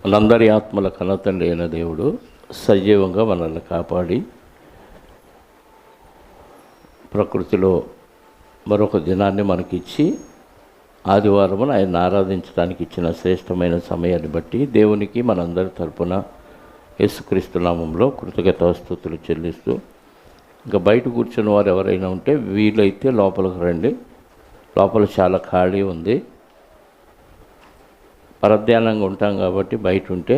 మనందరి ఆత్మల కన్నతండ్రి అయిన దేవుడు సజీవంగా మనల్ని కాపాడి ప్రకృతిలో మరొక దినాన్ని మనకిచ్చి ఆదివారమున ఆయన ఆరాధించడానికి ఇచ్చిన శ్రేష్టమైన సమయాన్ని బట్టి దేవునికి మనందరి తరపున యేసుక్రీస్తు నామంలో కృతజ్ఞతాస్తుతులు చెల్లిస్తూ ఇంకా బయట కూర్చున్న వారు ఎవరైనా ఉంటే వీలైతే లోపలికి రండి. లోపల చాలా ఖాళీ ఉంది. పరధ్యానంగా ఉంటాం కాబట్టి బయట ఉంటే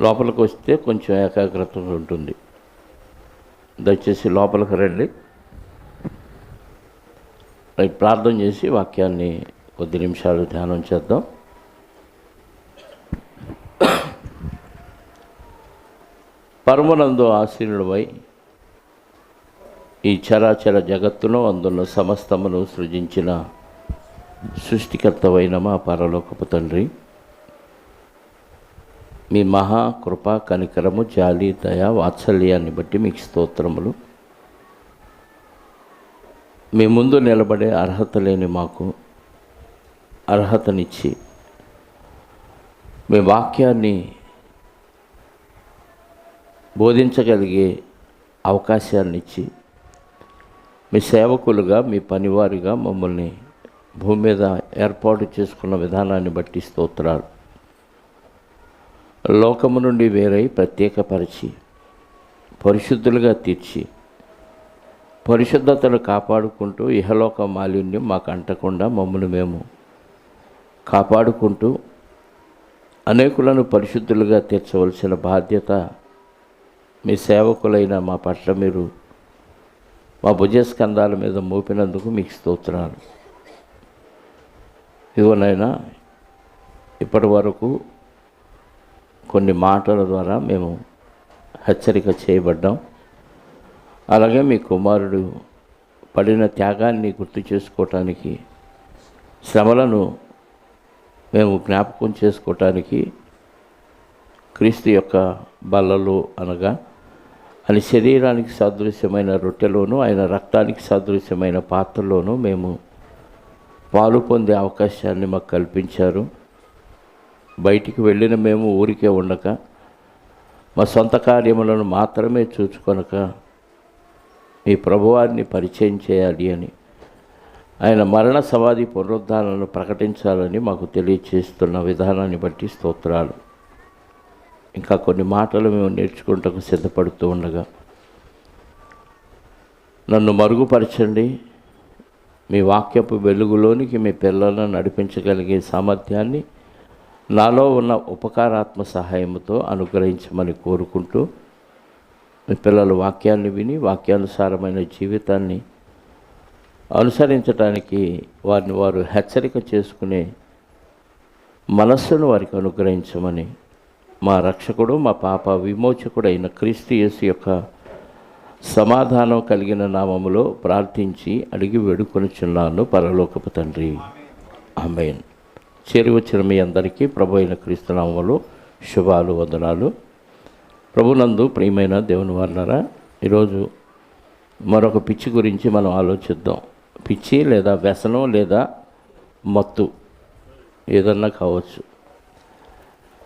లోపలికి వస్తే కొంచెం ఏకాగ్రత ఉంటుంది. దయచేసి లోపలికి రండి. ప్రార్థన చేసి వాక్యాన్ని కొద్ది నిమిషాలు ధ్యానం చేద్దాం. పరమనందు ఆశీనుడవై ఈ చరాచర జగత్తును అందున్న సమస్తమును సృజించిన సృష్టికర్తవైన మా పరలోకపు తండ్రి, మీ మహా కృప కనికరము జాలి దయ వాత్సల్యాన్ని బట్టి మీకు స్తోత్రములు. మీ ముందు నిలబడే అర్హత లేని మాకు అర్హతనిచ్చి మీ వాక్యాన్ని బోధించగలిగే అవకాశాన్ని ఇచ్చి మీ సేవకులుగా మీ పనివారిగా మమ్మల్ని భూమి మీద ఏర్పాటు చేసుకున్న విధానాన్ని బట్టి స్తోత్రాలు. లోకము నుండి వేరై ప్రత్యేకపరిచి పరిశుద్ధులుగా తీర్చి పరిశుద్ధతను కాపాడుకుంటూ ఇహలోక మాలిన్యం మాకు అంటకుండా మమ్మల్ని మేము కాపాడుకుంటూ అనేకులను పరిశుద్ధులుగా తీర్చవలసిన బాధ్యత మీ సేవకులైన మా పట్ల మీరు మా భుజస్కంధాల మీద మోపినందుకు మీకు స్తోత్రాలు. ఇదిగోనైనా ఇప్పటి వరకు కొన్ని మాటల ద్వారా మేము హెచ్చరిక చేయబడ్డాం. అలాగే మీ కుమారుడు పడిన త్యాగాన్ని గుర్తు చేసుకోవటానికి, శ్రమలను మేము జ్ఞాపకం చేసుకోవటానికి క్రీస్తు యొక్క బల్లలు అనగా ఆయన శరీరానికి సాదృశ్యమైన రొట్టెలోను ఆయన రక్తానికి సాదృశ్యమైన పాత్రలోనూ మేము పాలు పొందే అవకాశాన్ని మాకు కల్పించారు. బయటికి వెళ్ళిన మేము ఊరికే ఉండక మా సొంత కార్యములను మాత్రమే చూచుకొనక మీ ప్రభువారిని పరిచయం చేయాలి అని, ఆయన మరణ సమాధి పునరుద్ధారణను ప్రకటించాలని మాకు తెలియచేస్తున్న విధానాన్ని బట్టి స్తోత్రాలు. ఇంకా కొన్ని మాటలు మేము నేర్చుకుంటకు సిద్ధపడుతూ ఉండగా నన్ను మరుగుపరచండి. మీ వాక్యపు వెలుగులోనికి మీ పిల్లలను నడిపించగలిగే సామర్థ్యాన్ని నాలో ఉన్న ఉపకారాత్మ సహాయంతో అనుగ్రహించమని కోరుకుంటూ, మీ పిల్లలు వాక్యాన్ని విని వాక్యానుసారమైన జీవితాన్ని అనుసరించడానికి వారిని వారు హెచ్చరిక చేసుకునే మనస్సును వారికి అనుగ్రహించమని మా రక్షకుడు మా పాప విమోచకుడైన క్రీస్తు యేసు యొక్క సమాధానం కలిగిన నామములో ప్రార్థించి అడిగి వేడుకొనుచున్నాను పరలోకపు తండ్రి, ఆమేన్. చేరి వచ్చిన మీ అందరికీ ప్రభు అయిన క్రీస్తు నామములో శుభాలు వందనాలు. ప్రభునందు ప్రియమైన దేవుని వారులారా, ఈరోజు మరొక పిచ్చి గురించి మనం ఆలోచిద్దాం. పిచ్చి లేదా వ్యసనం లేదా మత్తు ఏదన్నా కావచ్చు.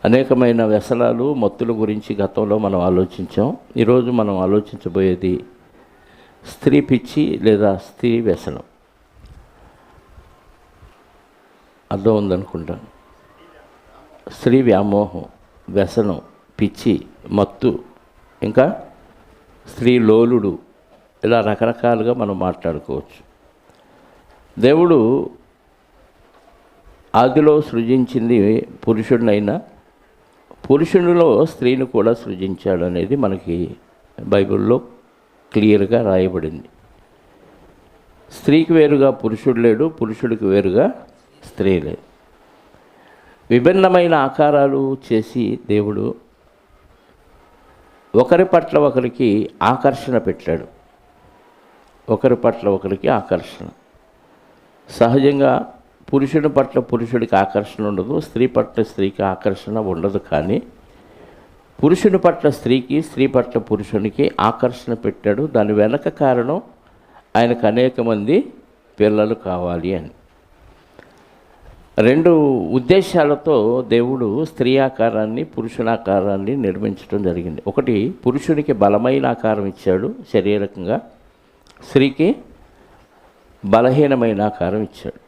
అనేకమైన వ్యసనాలు మత్తుల గురించి గతంలో మనం ఆలోచించాం. ఈరోజు మనం ఆలోచించబోయేది స్త్రీ పిచ్చి లేదా స్త్రీ వ్యసనం. అర్థం ఉందనుకుంటాను. స్త్రీ వ్యామోహం, వ్యసనం, పిచ్చి, మత్తు, ఇంకా స్త్రీ లోలుడు, ఇలా రకరకాలుగా మనం మాట్లాడుకోవచ్చు. దేవుడు ఆదిలో సృజించింది పురుషుడినైనా పురుషునిలో స్త్రీని కూడా సృజించాడు అనేది మనకి బైబిల్లో క్లియర్గా రాయబడింది. స్త్రీకి వేరుగా పురుషుడు లేడు, పురుషుడికి వేరుగా స్త్రీ లేదు. విభిన్నమైన ఆకారాలు చేసి దేవుడు ఒకరి పట్ల ఒకరికి ఆకర్షణ పెట్టాడు. ఒకరి పట్ల ఒకరికి ఆకర్షణ. సహజంగా పురుషుడి పట్ల పురుషుడికి ఆకర్షణ ఉండదు, స్త్రీ పట్ల స్త్రీకి ఆకర్షణ ఉండదు. కానీ పురుషుని పట్ల స్త్రీకి, స్త్రీ పట్ల పురుషునికి ఆకర్షణ పెట్టాడు. దాని వెనక కారణం ఆయనకు అనేక మంది పిల్లలు కావాలి అని. రెండు ఉద్దేశాలతో దేవుడు స్త్రీ ఆకారాన్ని పురుషునాకారాన్ని నిర్మించడం జరిగింది. ఒకటి, పురుషునికి బలమైన ఆకారం ఇచ్చాడు శారీరకంగా, స్త్రీకి బలహీనమైన ఆకారం ఇచ్చాడు.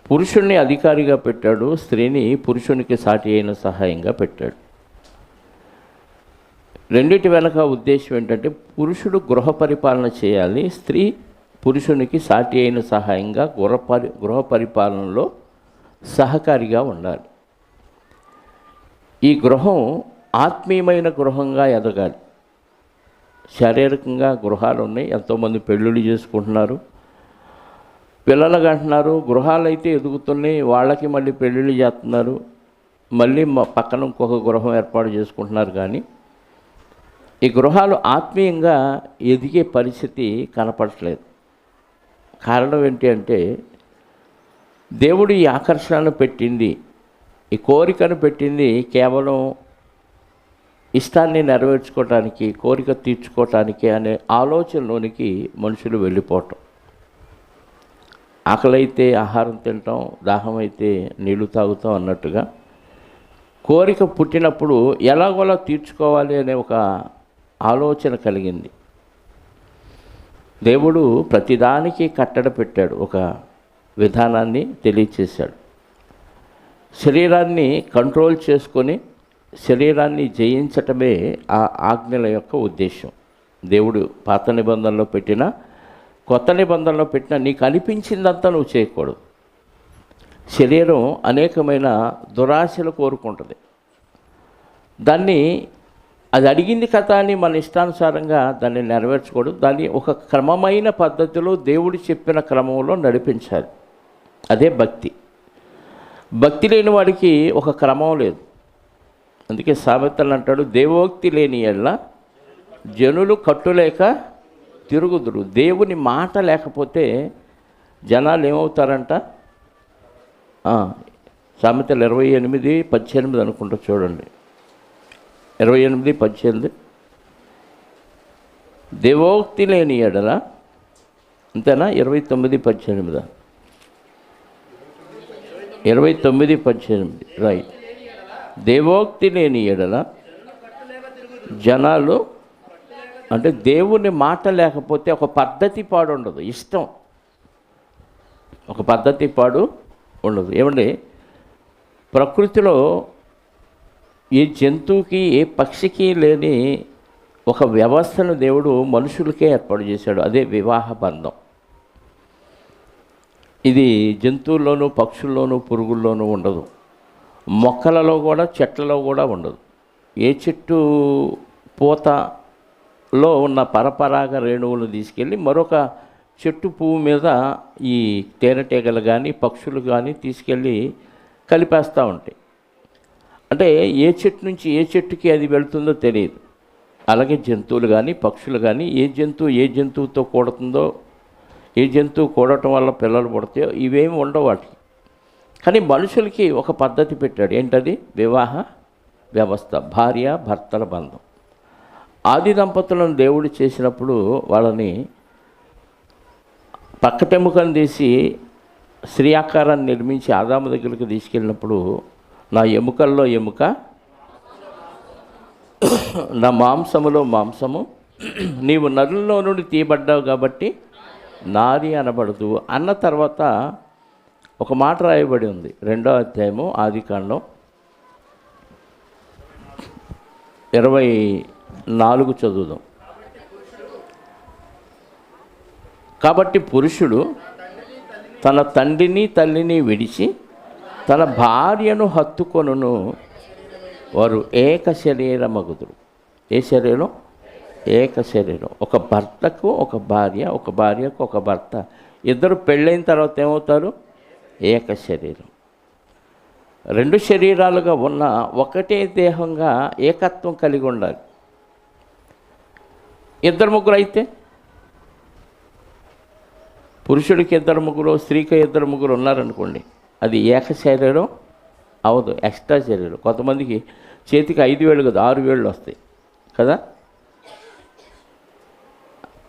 పురుషుణ్ణి అధికారిగా పెట్టాడు, స్త్రీని పురుషునికి సాటి అయిన సహాయంగా పెట్టాడు. రెండిటి వెనక ఉద్దేశం ఏంటంటే, పురుషుడు గృహ పరిపాలన చేయాలి, స్త్రీ పురుషునికి సాటి అయిన సహాయంగా గృహ పరిపాలనలో సహకారిగా ఉండాలి. ఈ గృహం ఆత్మీయమైన గృహంగా ఎదగాలి. శారీరకంగా గృహాలు ఉన్నాయి, ఎంతోమంది పెళ్ళిళ్ళు చేసుకుంటున్నారు, పిల్లలు కంటున్నారు, గృహాలు అయితే ఎదుగుతున్నాయి, వాళ్ళకి మళ్ళీ పెళ్ళిళ్ళు చేస్తున్నారు, మళ్ళీ పక్కన ఇంకొక గృహం ఏర్పాటు చేసుకుంటున్నారు. కానీ ఈ గృహాలు ఆత్మీయంగా ఎదిగే పరిస్థితి కనపడట్లేదు. కారణం ఏంటి అంటే, దేవుడు ఈ ఆకర్షణను పెట్టింది, ఈ కోరికను పెట్టింది కేవలం ఇష్టాన్ని నెరవేర్చుకోవటానికి, కోరిక తీర్చుకోవటానికి అనే ఆలోచనలోనికి మనుషులు వెళ్ళిపోవటం. ఆకలైతే ఆహారం తింటాం, దాహం అయితే నీళ్లు తాగుతాం అన్నట్టుగా కోరిక పుట్టినప్పుడు ఎలాగోలా తీర్చుకోవాలి అనే ఒక ఆలోచన కలిగింది. దేవుడు ప్రతిదానికి కట్టడ పెట్టాడు, ఒక విధానాన్ని తెలియచేశాడు. శరీరాన్ని కంట్రోల్ చేసుకొని శరీరాన్ని జయించటమే ఆ ఆజ్ఞల యొక్క ఉద్దేశం. దేవుడు పాత నిబంధనలో పెట్టిన, కొత్త నిబంధనలో పెట్టిన నీకు అనిపించిందంతా నువ్వు చేయకూడదు. శరీరం అనేకమైన దురాశలు కోరుకుంటుంది. దాన్ని అది అడిగింది కదా అని మన ఇష్టానుసారంగా దాన్ని నెరవేర్చకూడదు. దాన్ని ఒక క్రమమైన పద్ధతిలో దేవుడు చెప్పిన క్రమంలో నడిపించాలి. అదే భక్తి. భక్తి లేని వాడికి ఒక క్రమం లేదు. అందుకే సామెతలు అంటాడు, దేవోక్తి లేని ఎడల జనులు కట్టులేక తిరుగుదురు. దేవుని మాట లేకపోతే జనాలు ఏమవుతారంట? సామెతలు 28:18 అనుకుంటా, చూడండి, 28:18. దేవోక్తి లేని ఎడల, అంతేనా? 29:18, 29:18, రైట్. దేవోక్తి లేని ఎడల జనాలు, అంటే దేవుని మాట లేకపోతే ఒక పద్ధతి పాడు ఉండదు, ఇష్టం, ఒక పద్ధతి పాడు ఉండదు. ఏమండి, ప్రకృతిలో ఏ జంతువుకి ఏ పక్షికి లేని ఒక వ్యవస్థను దేవుడు మనుషులకే ఏర్పాటు చేశాడు. అదే వివాహ బంధం. ఇది జంతువుల్లోనూ పక్షుల్లోనూ పురుగుల్లోనూ ఉండదు, మొక్కలలో కూడా చెట్లలో కూడా ఉండదు. ఏ చెట్టు పూతలో ఉన్న పరపరాగ రేణువులను తీసుకెళ్ళి మరొక చెట్టు పువ్వు మీద ఈ తేనెటీగలు కానీ పక్షులు కానీ తీసుకెళ్ళి కలిపేస్తూ ఉంటాయి. అంటే ఏ చెట్టు నుంచి ఏ చెట్టుకి అది వెళుతుందో తెలియదు. అలాగే జంతువులు కానీ పక్షులు కానీ ఏ జంతువుతో కూడుతుందో, ఏ జంతువు కూడటం వల్ల పిల్లలు పుడతాయో ఇవేమి ఉండవు వాటికి. కానీ మనుషులకి ఒక పద్ధతి పెట్టాడు. ఏంటది? వివాహ వ్యవస్థ, భార్య భర్తల బంధం. ఆది దంపతులను దేవుడు చేసినప్పుడు వాళ్ళని పక్కటెముకను తీసి స్త్రీ ఆకారాన్ని నిర్మించి ఆదాము దగ్గరికి తీసుకెళ్ళినప్పుడు, నా ఎముకల్లో ఎముక, నా మాంసములో మాంసము, నీవు నరుల్లో నుండి తీయబడ్డావు కాబట్టి నారి అనబడదు అన్న తర్వాత ఒక మాట రాయబడి ఉంది. 2వ అధ్యాయము ఆదికాండం 24 చదువుదాం. కాబట్టి పురుషుడు తన తండ్రిని తల్లిని విడిచి తన భార్యను హత్తుకొనును, వారు ఏక శరీరమగుదురు. ఏ శరీరం? ఏక శరీరం. ఒక భర్తకు ఒక భార్య, ఒక భార్యకు ఒక భర్త, ఇద్దరు పెళ్ళైన తర్వాత ఏమవుతారు? ఏక శరీరం. రెండు శరీరాలుగా ఉన్న ఒకటే దేహంగా ఏకత్వం కలిగి ఉండాలి. ఇద్దరు ముగ్గురు అయితే, పురుషుడికి ఇద్దరు ముగ్గురు, స్త్రీకి ఇద్దరు ముగ్గురు ఉన్నారనుకోండి, అది ఏక శరీరం అవదు, ఎక్స్ట్రా శరీరం. కొంతమందికి చేతికి 5 వేళ్ళు కదా 6 వేళ్ళు వస్తాయి కదా,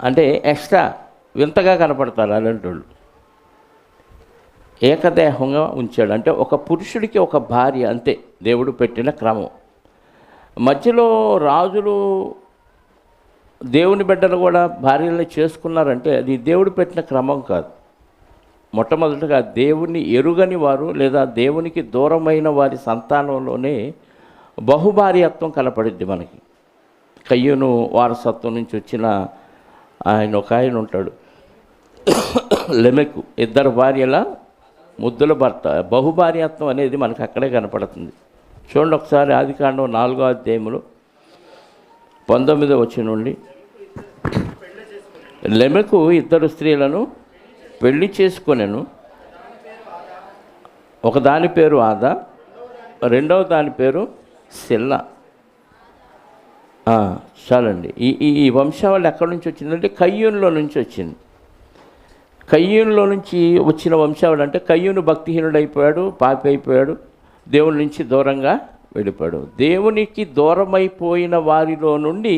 అంటే ఎక్స్ట్రా వింతగా కనపడతారు అలాంటి వాళ్ళు. ఏకదేహంగా ఉంచాడు. అంటే ఒక పురుషుడికి ఒక భార్య అంతే దేవుడు పెట్టిన క్రమం. మధ్యలో రాజులు దేవుని బిడ్డలు కూడా భార్యలను చేసుకున్నారంటే అది దేవుడు పెట్టిన క్రమం కాదు. మొట్టమొదటిగా దేవుని ఎరుగని వారు లేదా దేవునికి దూరమైన వారి సంతానంలోనే బహుభార్యత్వం కనపడిద్ది మనకి. కయ్యూను వారసత్వం నుంచి వచ్చిన ఒక ఆయన ఉంటాడు, లెమెకు, 2 భార్యల ముద్దుల భర్త. బహుభార్యత్వం అనేది మనకు అక్కడే కనపడుతుంది. చూడండి ఒకసారి ఆదికాండం 4వ అధ్యాయములో 19వ వచనం నుండి. లెమెకు 2 స్త్రీలను పెళ్లి చేసుకొనెను. ఒక దాని పేరు ఆదా, రెండవ దాని పేరు సిల్లా. చాలండి. ఈ వంశావళి ఎక్కడి నుంచి వచ్చిందంటే కయ్యూనులో నుంచి వచ్చింది. కయ్యూనులో నుంచి వచ్చిన వంశావళి. అంటే కయ్యూను భక్తిహీనుడైపోయాడు, పాపి అయిపోయాడు, దేవుని నుంచి దూరంగా వెళ్ళిపోయాడు. దేవునికి దూరమైపోయిన వారిలో నుండి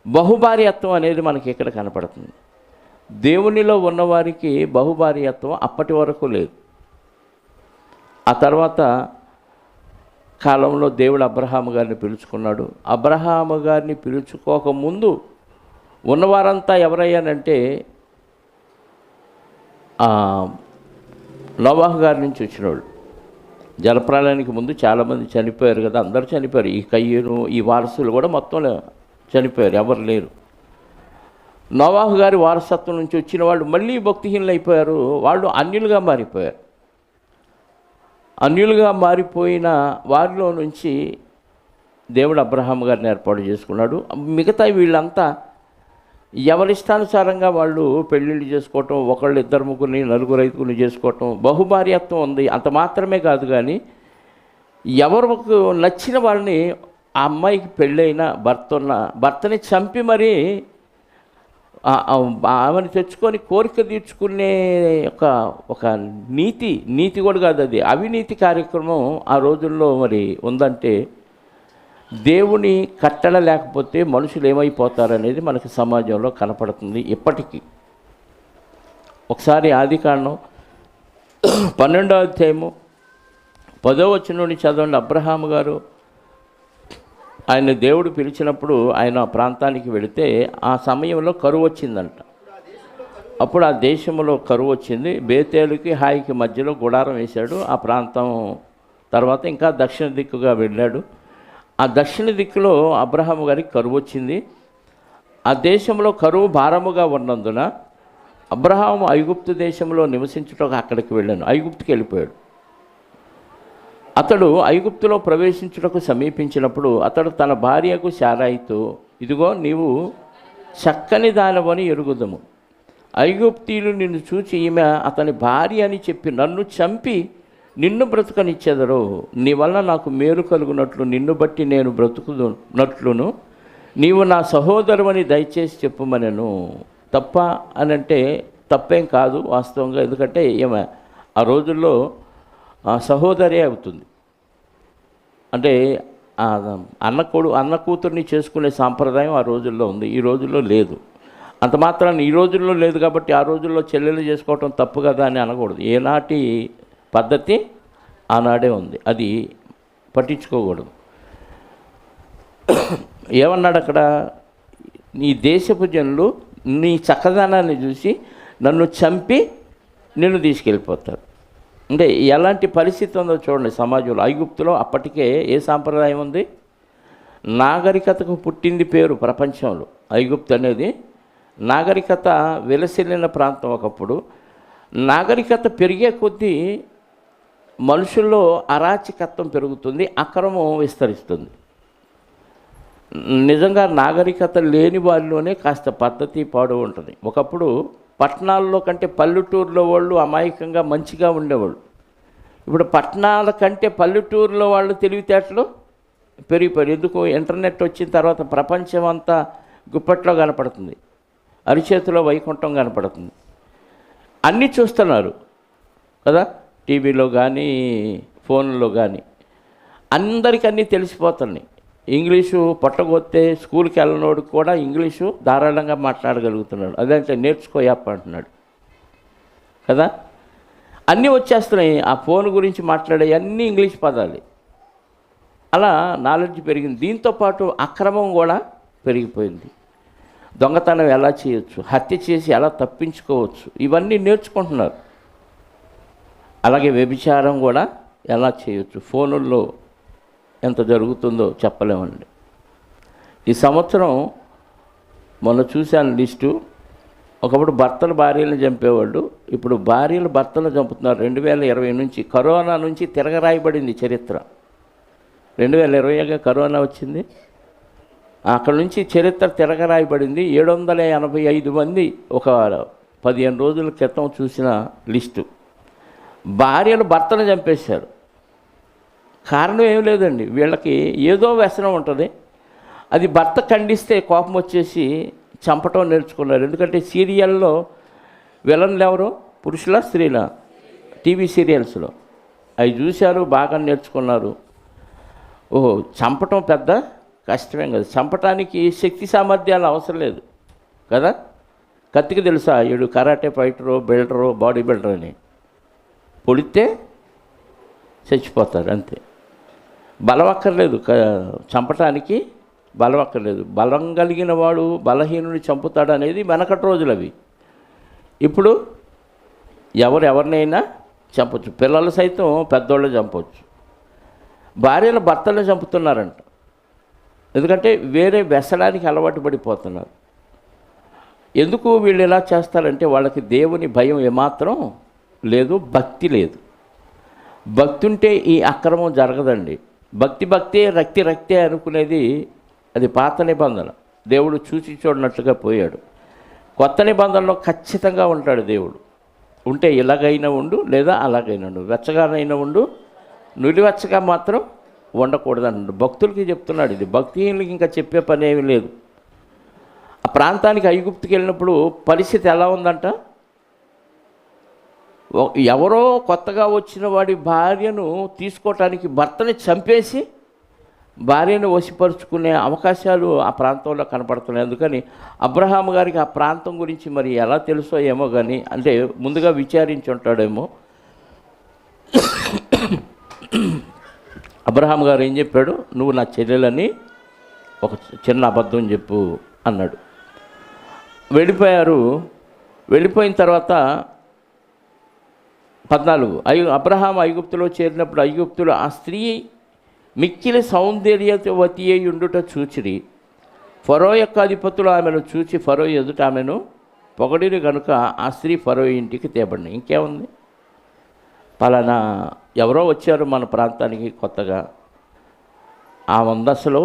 బహుభార్యత్వం అనేది మనకి ఇక్కడ కనపడుతుంది. దేవునిలో ఉన్నవారికి బహుభార్యత్వం అప్పటి వరకు లేదు. ఆ తర్వాత కాలంలో దేవుడు అబ్రహాము గారిని పిలుచుకున్నాడు. అబ్రహాము గారిని పిలుచుకోకముందు ఉన్నవారంతా ఎవరయ్యానంటే నోవాహు గారి నుంచి వచ్చినవాళ్ళు. జలప్రళయానికి ముందు చాలామంది చనిపోయారు కదా, అందరూ చనిపోయారు. ఈ కయ్యూను, ఈ వారసులు కూడా మొత్తం చనిపోయారు, ఎవరు లేరు. నోవాహు గారి వారసత్వం నుంచి వచ్చిన వాళ్ళు మళ్ళీ భక్తిహీనులు అయిపోయారు. వాళ్ళు అన్యులుగా మారిపోయారు. అన్యులుగా మారిపోయిన వారిలో నుంచి దేవుడు అబ్రహాము గారిని ఏర్పాటు చేసుకున్నాడు. మిగతా వీళ్ళంతా ఎవరిష్టానుసారంగా వాళ్ళు పెళ్ళిళ్ళు చేసుకోవటం, ఒకళ్ళు 2 ముగ్గురిని 4 5గురిని చేసుకోవటం, బహుభార్యత్వం ఉంది. అంత మాత్రమే కాదు, కానీ ఎవరికి నచ్చిన వాళ్ళని ఆ అమ్మాయికి పెళ్ళైన భర్తని చంపి మరీ ఆమెను తెచ్చుకొని కోరిక తీర్చుకునే ఒక నీతి కూడా కాదు, అది అవినీతి కార్యక్రమం ఆ రోజుల్లో మరి ఉందంటే దేవుని కట్టడ లేకపోతే మనుషులు ఏమైపోతారనేది మనకి సమాజంలో కనపడుతుంది ఇప్పటికీ. ఒకసారి ఆదికాండం 12వ అధ్యాయము 10వ వచనం నుండి చదవండి. అబ్రహాము గారు ఆయన దేవుడు పిలిచినప్పుడు ఆయన ప్రాంతానికి వెళితే ఆ సమయంలో కరువు వచ్చిందంట. అప్పుడు ఆ దేశంలో కరువు వచ్చింది. బేతేలుకి హాయికి మధ్యలో గుడారం వేశాడు. ఆ ప్రాంతం తర్వాత ఇంకా దక్షిణ దిక్కుగా వెళ్ళాడు. ఆ దక్షిణ దిక్కులో అబ్రహాము గారికి కరువు వచ్చింది. ఆ దేశంలో కరువు భారముగా ఉన్నందున అబ్రహాము ఐగుప్తు దేశంలో నివసించుటకు అక్కడికి వెళ్ళాను. ఐగుప్తుకి వెళ్ళిపోయాడు. అతడు ఐగుప్తులో ప్రవేశించుటకు సమీపించినప్పుడు అతడు తన భార్యకు శారాయితో, ఇదిగో నీవు చక్కని దానవని ఎరుగుదము. ఐగుప్తీయులు నిన్ను చూచి ఈమె అతని భార్య అని చెప్పి నన్ను చంపి నిన్ను బ్రతుకనిచ్చెదరు. నీ వల్ల నాకు మేలు కలుగునట్లు నిన్ను బట్టి నేను బ్రతుకునట్లును నీవు నా సహోదరువని దయచేసి చెప్పుమనెను. తప్ప అని అంటే తప్పేం కాదు వాస్తవంగా, ఎందుకంటే ఈమె ఆ రోజుల్లో సహోదరే అవుతుంది. అంటే అన్న కూతుర్ని చేసుకునే సాంప్రదాయం ఆ రోజుల్లో ఉంది, ఈ రోజుల్లో లేదు. అంత మాత్రాన్ని ఈ రోజుల్లో లేదు కాబట్టి ఆ రోజుల్లో చెల్లెలు చేసుకోవటం తప్పు కదా అని అనకూడదు. ఏనాటి పద్ధతి ఆనాడే ఉంది, అది పట్టించుకోకూడదు. ఏమన్నాడు అక్కడ, నీ దేశపు జనులు నీ చక్కదనాన్ని చూసి నన్ను చంపి నిన్ను తీసుకెళ్ళిపోతారు. అంటే ఎలాంటి పరిస్థితి ఉందో చూడండి సమాజంలో. ఐగుప్తులో అప్పటికే ఏ సాంప్రదాయం ఉంది, నాగరికతకు పుట్టింది పేరు ప్రపంచంలో. ఐగుప్తు అనేది నాగరికత విలసిల్లిన ప్రాంతం. ఒకప్పుడు నాగరికత పెరిగే కొద్దీ మనుషుల్లో అరాచకత్వం పెరుగుతుంది, అక్రమం విస్తరిస్తుంది. నిజంగా నాగరికత లేని వారిలోనే కాస్త పద్ధతి పాడు ఉంటుంది. ఒకప్పుడు పట్టణాల్లో కంటే పల్లెటూరులో వాళ్ళు అమాయకంగా మంచిగా ఉండేవాళ్ళు. ఇప్పుడు పట్టణాల కంటే పల్లెటూరులో వాళ్ళు తెలివితేటలు పెరిగిపోయారు. ఎందుకు, ఇంటర్నెట్ వచ్చిన తర్వాత ప్రపంచం అంతా గుప్పట్లో కనపడుతుంది, అరిచేతిలో వైకుంఠం కనపడుతుంది. అన్నీ చూస్తున్నారు కదా, టీవీలో కానీ ఫోన్లో కానీ అందరికీ అన్నీ తెలిసిపోతున్నాయి. ఇంగ్లీషు పొట్టగొత్తే స్కూల్కి వెళ్ళినోడు కూడా ఇంగ్లీషు ధారాళంగా మాట్లాడగలుగుతున్నాడు. అదంటే నేర్చుకోయప్ప అంటున్నాడు కదా. అన్నీ వచ్చేస్తున్నాయి. ఆ ఫోన్ గురించి మాట్లాడే అన్నీ ఇంగ్లీష్ పదాలు. అలా నాలెడ్జ్ పెరిగింది. దీంతోపాటు అక్రమం కూడా పెరిగిపోయింది. దొంగతనం ఎలా చేయొచ్చు, హత్య చేసి ఎలా తప్పించుకోవచ్చు, ఇవన్నీ నేర్చుకుంటున్నారు. అలాగే వ్యభిచారం కూడా ఎలా చేయొచ్చు, ఫోనుల్లో ఎంత జరుగుతుందో చెప్పలేమండి. ఈ సంవత్సరం మొన్న చూశాను లిస్టు. ఒకప్పుడు భర్తలు భార్యలను చంపేవాళ్ళు, ఇప్పుడు భార్యలు భర్తలు చంపుతున్నారు. 2020 నుంచి, కరోనా నుంచి తిరగరాయబడింది చరిత్ర. 2020గా కరోనా వచ్చింది, అక్కడ నుంచి చరిత్ర తిరగరాయబడింది. 785 మంది ఒక 15 రోజుల క్రితం చూసిన లిస్టు. భార్యలు భర్తను చంపేశారు. కారణం ఏం లేదండి, వీళ్ళకి ఏదో వ్యసనం ఉంటుంది. అది భర్త ఖండిస్తే కోపం వచ్చేసి చంపటం నేర్చుకున్నారు. ఎందుకంటే సీరియల్లో విలన్లు ఎవరు, పురుషుల స్త్రీల? టీవీ సీరియల్స్లో అవి చూశారు, బాగా నేర్చుకున్నారు. ఓహో, చంపటం పెద్ద కష్టమేం కదా, చంపటానికి శక్తి సామర్థ్యాలు అవసరం లేదు కదా. కత్తికి తెలుసా, వీడు karate fighter, builder, body builder అని పొడితే చచ్చిపోతారు అంతే. బలం అక్కర్లేదు చంపటానికి, బలం అక్కర్లేదు. బలం కలిగిన వాడు బలహీనుని చంపుతాడు అనేది వెనకటి రోజులు అవి. ఇప్పుడు ఎవరినైనా చంపొచ్చు, పిల్లలు సైతం పెద్దోళ్ళు చంపవచ్చు. భార్యలు భర్తలను చంపుతున్నారంట, ఎందుకంటే వేరే వ్యసనానికి అలవాటు పడిపోతున్నారు. ఎందుకు వీళ్ళు ఇలా చేస్తారంటే వాళ్ళకి దేవుని భయం ఏమాత్రం లేదు, భక్తి లేదు. భక్తి ఉంటే ఈ అక్రమం జరగదండి. భక్తే రక్తే అనుకునేది అది పాత నిబంధన. దేవుడు చూసి చూడనట్లుగా పోయాడు. కొత్త నిబంధనలో ఖచ్చితంగా ఉంటాడు దేవుడు. ఉంటే ఇలాగైనా ఉండు, లేదా అలాగైనా ఉండు, వెచ్చగానైనా ఉండు, నులివెచ్చగా మాత్రం ఉండకూడదన్నాడు. భక్తులకి చెప్తున్నాడు ఇది. భక్తిహీనులకి ఇంకా చెప్పే పని ఏమీ లేదు. ఆ ప్రాంతానికి ఐగుప్తుకి వెళ్ళినప్పుడు పరిస్థితి ఎలా ఉందంట, ఎవరో కొత్తగా వచ్చిన వాడి భార్యను తీసుకోవటానికి భర్తని చంపేసి భార్యను వశపరుచుకునే అవకాశాలు ఆ ప్రాంతంలో కనపడుతున్నాయి. అందుకని అబ్రహాం గారికి ఆ ప్రాంతం గురించి మరి ఎలా తెలుసో ఏమో కానీ, అంటే ముందుగా విచారించి ఉంటాడేమో. అబ్రహాం గారు ఏం చెప్పాడు, నువ్వు నా చెల్లెలని ఒక చిన్న అబద్ధం చెప్పు అన్నాడు. వెళ్ళిపోయారు. వెళ్ళిపోయిన తర్వాత 14 అబ్రహాం ఐగుప్తులో చేరినప్పుడు ఐగుప్తులు ఆ స్త్రీ మిక్కిలి సౌందర్యవతి అయి ఉండుట చూచిరి. ఫరో యొక్క అధిపతులు ఆమెను చూచి ఫరో ఎదుట ఆమెను పొగడిని కనుక ఆ స్త్రీ ఫరో ఇంటికి తేబడింది. ఇంకేముంది, పలానా ఎవరో వచ్చారు మన ప్రాంతానికి కొత్తగా, ఆ వందసలో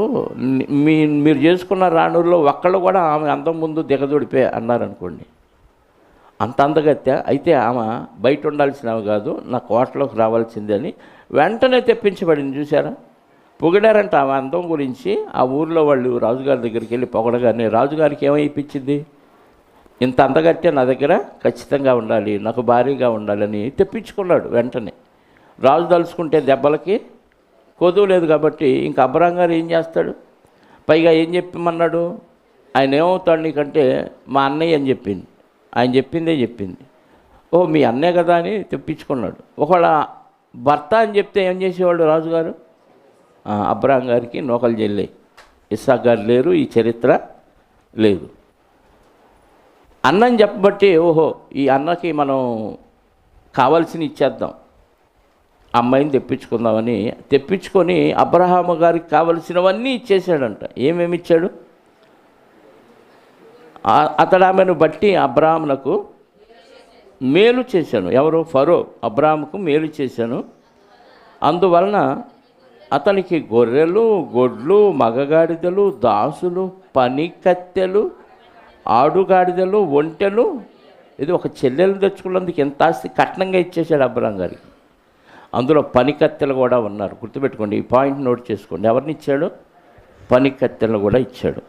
మీరు చేసుకున్న రాణుల్లో ఒక్కళ్ళు కూడా ఆమె అందం ముందు దిగదొడిపే అన్నారనుకోండి, అంత అందగత్య అయితే ఆమె బయట ఉండాల్సిన ఆమె కాదు, నా కోటలోకి రావాల్సిందే అని వెంటనే తెప్పించబడింది. చూసారా, పొగిడారంట ఆమె అందం గురించి. ఆ ఊర్లో వాళ్ళు రాజుగారి దగ్గరికి వెళ్ళి పొగడగానే రాజుగారికి ఏమైపించింది, ఇంత అందగత్య నా దగ్గర ఖచ్చితంగా ఉండాలి, నాకు భారీగా ఉండాలని తెప్పించుకున్నాడు వెంటనే. రాజు తలుచుకుంటే దెబ్బలకి కొదువు లేదు కాబట్టి ఇంకా అబ్రహాం గారు ఏం చేస్తాడు, పైగా ఏం చెప్పమన్నాడు, ఆయన ఏమవుతాడు నీకంటే మా అన్నయ్య అని చెప్పింది. ఆయన చెప్పిందే చెప్పింది. ఓ మీ అన్నయ్య కదా అని తెప్పించుకున్నాడు. ఒకవేళ భర్త అని చెప్తే ఏం చేసేవాడు రాజుగారు, అబ్రహాం గారికి నూకలు చెల్లాయి. ఇస్సాక్ గారు లేరు, ఈ చరిత్ర లేదు. అన్నని చెప్పబట్టి ఓహో ఈ అన్నకి మనం కావాల్సిన ఇచ్చేద్దాం, అమ్మాయిని తెప్పించుకుందామని తెప్పించుకొని అబ్రహాము గారికి కావలసినవన్నీ ఇచ్చేసాడంట. ఏమేమి ఇచ్చాడు, అతడు ఆమెను బట్టి అబ్రహామునకు మేలు చేశాను. ఎవరు, ఫరో అబ్రహాముకు మేలు చేశాను. అందువలన అతనికి గొర్రెలు, గొడ్లు, మగగాడిదలు, దాసులు, పని కత్తెలు, ఆడుగాడిదలు, ఒంటెలు, ఇది ఒక చెల్లెలు తెచ్చుకున్నందుకు ఎంత ఆస్తి కట్నంగా ఇచ్చేశాడు అబ్రహాం గారికి. అందులో పని కత్తెలు కూడా ఉన్నారు, గుర్తుపెట్టుకోండి, ఈ పాయింట్ నోట్ చేసుకోండి. ఎవరిని ఇచ్చాడు, పని కత్తెలను కూడా ఇచ్చాడు.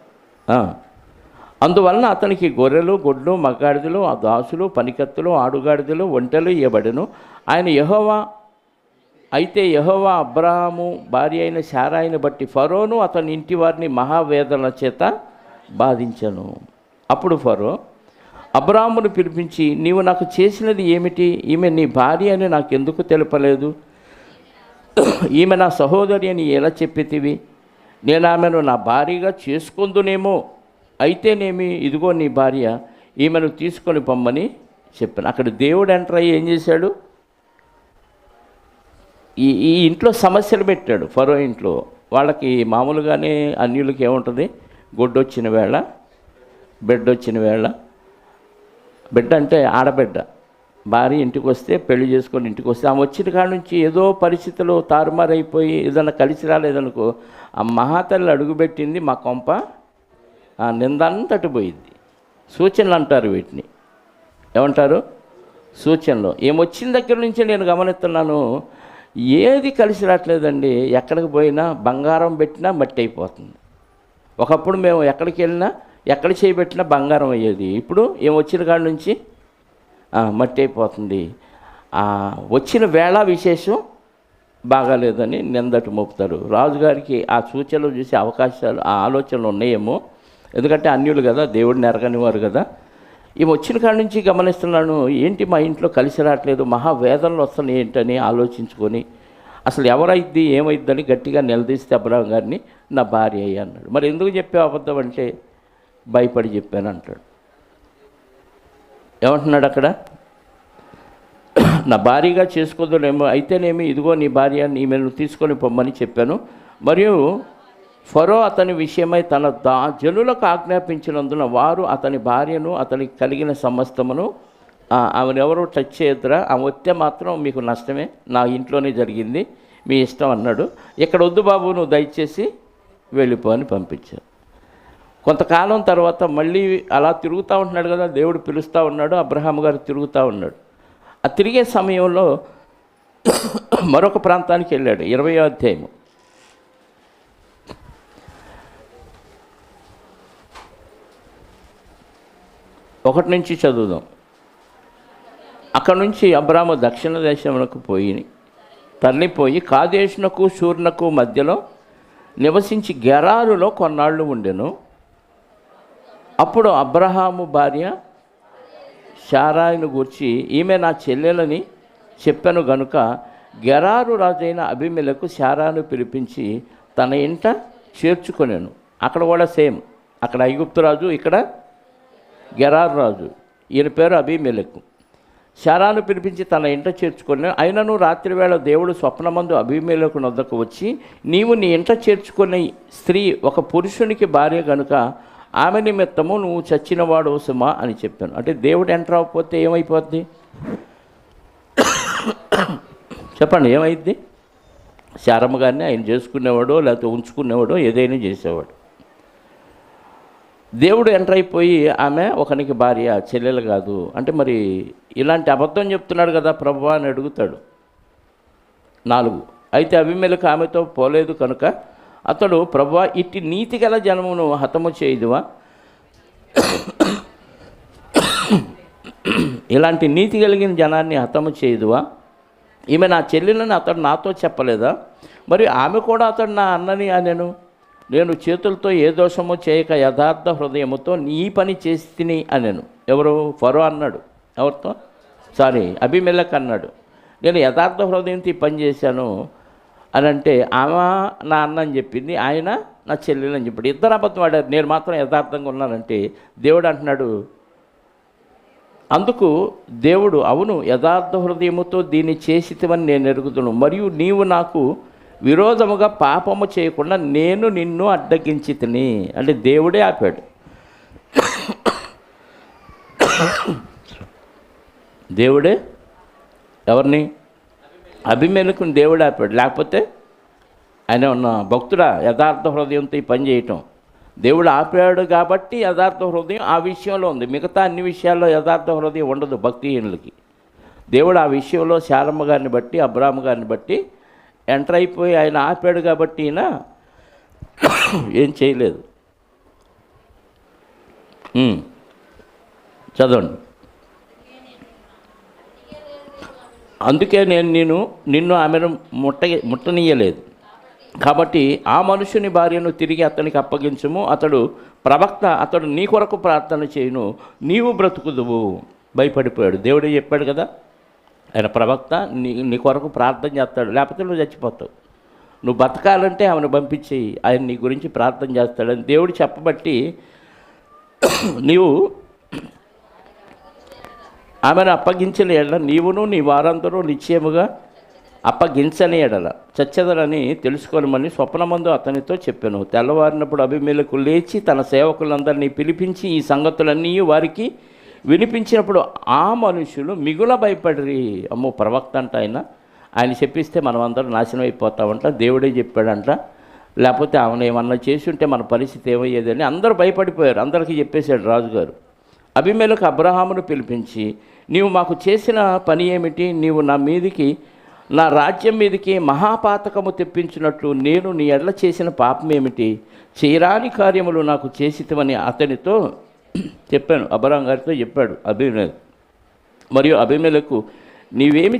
అందువలన అతనికి గొర్రెలు, గొడ్లు, మగగాడిదలు, దాసులు, పనికత్తులు, ఆడుగాడిదలు, ఒంటెలు ఇవ్వబడెను. ఆయన యెహోవా అయితే యెహోవా అబ్రహాము భార్య అయిన శారాయిని బట్టి ఫరోను అతని ఇంటి వారిని మహావేదన చేత బాధించను. అప్పుడు ఫరో అబ్రాహామును పిలిపించి, నీవు నాకు చేసినది ఏమిటి? ఈమె నీ భార్య అని నాకు ఎందుకు తెలపలేదు? ఈమె నా సహోదరి అని ఎలా చెప్పితివి? నేను ఆమెను నా భార్యగా చేసుకుందునేమో, అయితేనేమి, ఇదిగో నీ భార్య, ఈమెను తీసుకొని పొమ్మని చెప్పాను. అక్కడ దేవుడు ఎంటర్ అయ్యి ఏం చేశాడు? ఈ ఇంట్లో సమస్యలు పెట్టాడు. ఫరో ఇంట్లో వాళ్ళకి మామూలుగానే అన్యులకి ఏముంటుంది? గొడ్డొచ్చిన వేళ, బిడ్డ వచ్చిన వేళ, బిడ్డ అంటే ఆడబిడ్డ, భార్య ఇంటికి వస్తే, పెళ్లి చేసుకొని ఇంటికి వస్తే, ఆమె వచ్చిన కాడ నుంచి ఏదో పరిస్థితులు తారుమారైపోయి ఏదన్నా కలిసి రాలేదనుకో, ఆ మహాతల్లి అడుగుపెట్టింది మా కొంప నిందంతటి పోయింది. సూచనలు అంటారు వీటిని. ఏమంటారు? సూచనలు. ఏమొచ్చిన దగ్గర నుంచి నేను గమనిస్తున్నాను, ఏది కలిసి రావట్లేదండి. ఎక్కడికి పోయినా బంగారం పెట్టినా మట్టి అయిపోతుంది. ఒకప్పుడు మేము ఎక్కడికి వెళ్ళినా, ఎక్కడ చేయబెట్టినా బంగారం అయ్యేది. ఇప్పుడు ఏమొచ్చిన కాడ నుంచి మట్టి అయిపోతుంది. వచ్చిన వేళ విశేషం బాగాలేదని నిందటి మోపుతారు. రాజుగారికి ఆ సూచనలు చూసే అవకాశాలు, ఆ ఆలోచనలు ఉన్నాయేమో. ఎందుకంటే అన్యులు కదా, దేవుడిని ఎరగని వారు కదా. ఈమె వచ్చిన కాడ నుంచి గమనిస్తున్నాను, ఏంటి మా ఇంట్లో కలిసి రావట్లేదు, మహావేదనలు వస్తున్నాయి ఏంటని ఆలోచించుకొని, అసలు ఎవరైద్ది ఏమైద్దని గట్టిగా నిలదీస్తే అబ్రాహాం గారిని నా భార్య అయ్యి అన్నాడు. మరి ఎందుకు చెప్పే అబద్ధం అంటే, భయపడి చెప్పాను అంటాడు. ఏమంటున్నాడు అక్కడ? నా భార్యగా చేసుకోదులేమో, అయితేనేమి, ఇదిగో నీ భార్య, ఈమెను తీసుకొని పొమ్మని చెప్పాను. మరియు ఫరో అతని విషయమై తన జనులకు ఆజ్ఞాపించినందున వారు అతని భార్యను, అతనికి కలిగిన సమస్తమును, ఆమెనెవరూ టచ్ చేయొద్దురా, ఆమె వస్తే మాత్రం మీకు నష్టమే, నా ఇంట్లోనే జరిగింది, మీ ఇష్టం అన్నాడు. ఇక్కడ వద్దు బాబు, నువ్వు దయచేసి వెళ్ళిపో అని పంపించారు. కొంతకాలం తర్వాత మళ్ళీ అలా తిరుగుతూ ఉంటున్నాడు కదా, దేవుడు పిలుస్తూ ఉన్నాడు, అబ్రహాం గారు తిరుగుతూ ఉన్నాడు. ఆ తిరిగే సమయంలో మరొక ప్రాంతానికి వెళ్ళాడు. 20వ అధ్యాయం 1 నుంచి చదువుదాం. అక్కడ నుంచి అబ్రాము దక్షిణ దేశమునకు తరలిపోయి కాదేశునకు షూరునకు మధ్యలో నివసించి గెరారులో కొన్నాళ్ళు ఉండెను. అప్పుడు అబ్రహాము భార్య శారాయిను గూర్చి, ఈమె నా చెల్లెలని చెప్పాను గనుక గెరారు రాజైన అబీమెలెకు శారాను పిలిపించి తన ఇంట చేర్చుకొనెను. అక్కడ కూడా సేమ్, అక్కడ ఐగుప్తు రాజు, ఇక్కడ గెరారు రాజు. ఈయన పేరు అబీమెలెకు. శారాను పిలిపించి తన ఇంట చేర్చుకొని, అయినను రాత్రివేళ దేవుడు స్వప్నమందు అబీమెలెకు నొద్దకు వచ్చి, నీవు నీ ఇంట చేర్చుకునే స్త్రీ ఒక పురుషునికి భార్య గనుక ఆమె నిమిత్తము నువ్వు చచ్చినవాడు సుమా అని చెప్పాను. అంటే దేవుడు ఎంటర్ అవ్వకపోతే ఏమైపోద్ది చెప్పండి? ఏమైద్ది? శారమ్మ గారిని ఆయన చేసుకునేవాడో లేకపోతే ఉంచుకునేవాడో ఏదైనా చేసేవాడు. దేవుడు ఎంటర్ అయిపోయి ఆమె ఒకనికి భార్య, చెల్లెలు కాదు అంటే, మరి ఇలాంటి అబద్ధం చెప్తున్నాడు కదా ప్రభువా అని అడుగుతాడు. 4 అయితే అబీమెలెకు ఆమెతో పోలేదు కనుక అతడు, ప్రభువా, ఇట్టి నీతిగల జనమును హతము చేయుదువా? ఇలాంటి నీతి కలిగిన జనాన్ని హతము చేయుదువా? ఈమె నా చెల్లెలని అతడు నాతో చెప్పలేదా? మరి ఆమె కూడా అతడు నా అన్నని అనెను. నేను చేతులతో ఏ దోషము చేయక యథార్థ హృదయముతో నీ పని చేసి తిని అనెను. ఎవరు? ఫరో అన్నాడు. ఎవరితో? అబీమెలెకు అన్నాడు, నేను యథార్థ హృదయంతో ఈ పని చేశాను అని అంటే, ఆమె నా అన్న అని చెప్పింది, ఆయన నా చెల్లెలు అని చెప్పాడు. ఇద్దరు అబద్ధం ఆడారు, నేను మాత్రం యథార్థంగా ఉన్నానంటే దేవుడు అంటున్నాడు. అందుకు దేవుడు, అవును, యథార్థ హృదయముతో దీన్ని చేసితివని నేను ఎరుగుదును, మరియు నీవు నాకు విరోధముగా పాపము చేయకుండా నేను నిన్ను అడ్డగించి తిని. అంటే దేవుడే ఆపాడు. దేవుడే ఎవరిని? అబీమెలెకుని దేవుడే ఆపాడు. లేకపోతే ఆయన ఉన్న భక్తుడా యథార్థ హృదయంతో ఈ పని చేయటం? దేవుడు ఆపాడు కాబట్టి యథార్థ హృదయం ఆ విషయంలో ఉంది. మిగతా అన్ని విషయాల్లో యథార్థ హృదయం ఉండదు భక్తిహీనులకి. దేవుడు ఆ విషయంలో శారమ్మ గారిని బట్టి, అబ్రాహాము గారిని బట్టి ఎంటర్ అయిపోయి ఆయన ఆపాడు కాబట్టి ఈయన ఏం చేయలేదు. చదవండి. అందుకే నేను నిన్ను ఆమెను ముట్టనీయలేదు. కాబట్టి ఆ మనుషుని భార్యను తిరిగి అతనికి అప్పగించుము, అతడు ప్రవక్త, అతడు నీ కొరకు ప్రార్థన చేయును, నీవు బ్రతుకుదువు. భయపడిపోయాడు. దేవుడే చెప్పాడు కదా, ఆయన ప్రవక్త నీ కొరకు ప్రార్థన చేస్తాడు, లేకపోతే నువ్వు చచ్చిపోతావు. నువ్వు బతకాలంటే ఆమెను పంపించేయి, ఆయన నీ గురించి ప్రార్థన చేస్తాడని దేవుడు చెప్పబట్టి నీవు ఆమెను అప్పగించిన ఎడల నీవును నీ వారందరూ నిశ్చయముగా అప్పగించని ఎడల చచ్చెదరని తెలుసుకోనమని స్వప్నమందు అతనితో చెప్పాను. తెల్లవారినప్పుడు అబీమెలెకు లేచి తన సేవకులందరినీ పిలిపించి ఈ సంగతులన్నీ వారికి వినిపించినప్పుడు ఆ మనుషులు మిగుల భయపడిరి. అమ్మో, ప్రవక్త అంట ఆయన చెప్పిస్తే మనం అందరం నాశనం అయిపోతామంట, దేవుడే చెప్పాడంట, లేకపోతే ఆమెను ఏమన్నా చేసి ఉంటే మన పరిస్థితి ఏమయ్యేదని అందరూ భయపడిపోయారు. అందరికీ చెప్పేశాడు రాజుగారు. అబీమెలెకు అబ్రహామును పిలిపించి, నీవు మాకు చేసిన పని ఏమిటి? నీవు నా రాజ్యం మీదకి మహాపాతకము తెప్పించినట్లు నేను నీ ఎడల చేసిన పాపం ఏమిటి? చేయరాని కార్యములు నాకు చేసితమని అతనితో చెప్పాను. అబ్రహాం గారితో చెప్పాడు అబీమెలెకు. మరియు అబీమెలెకు, నీవేమి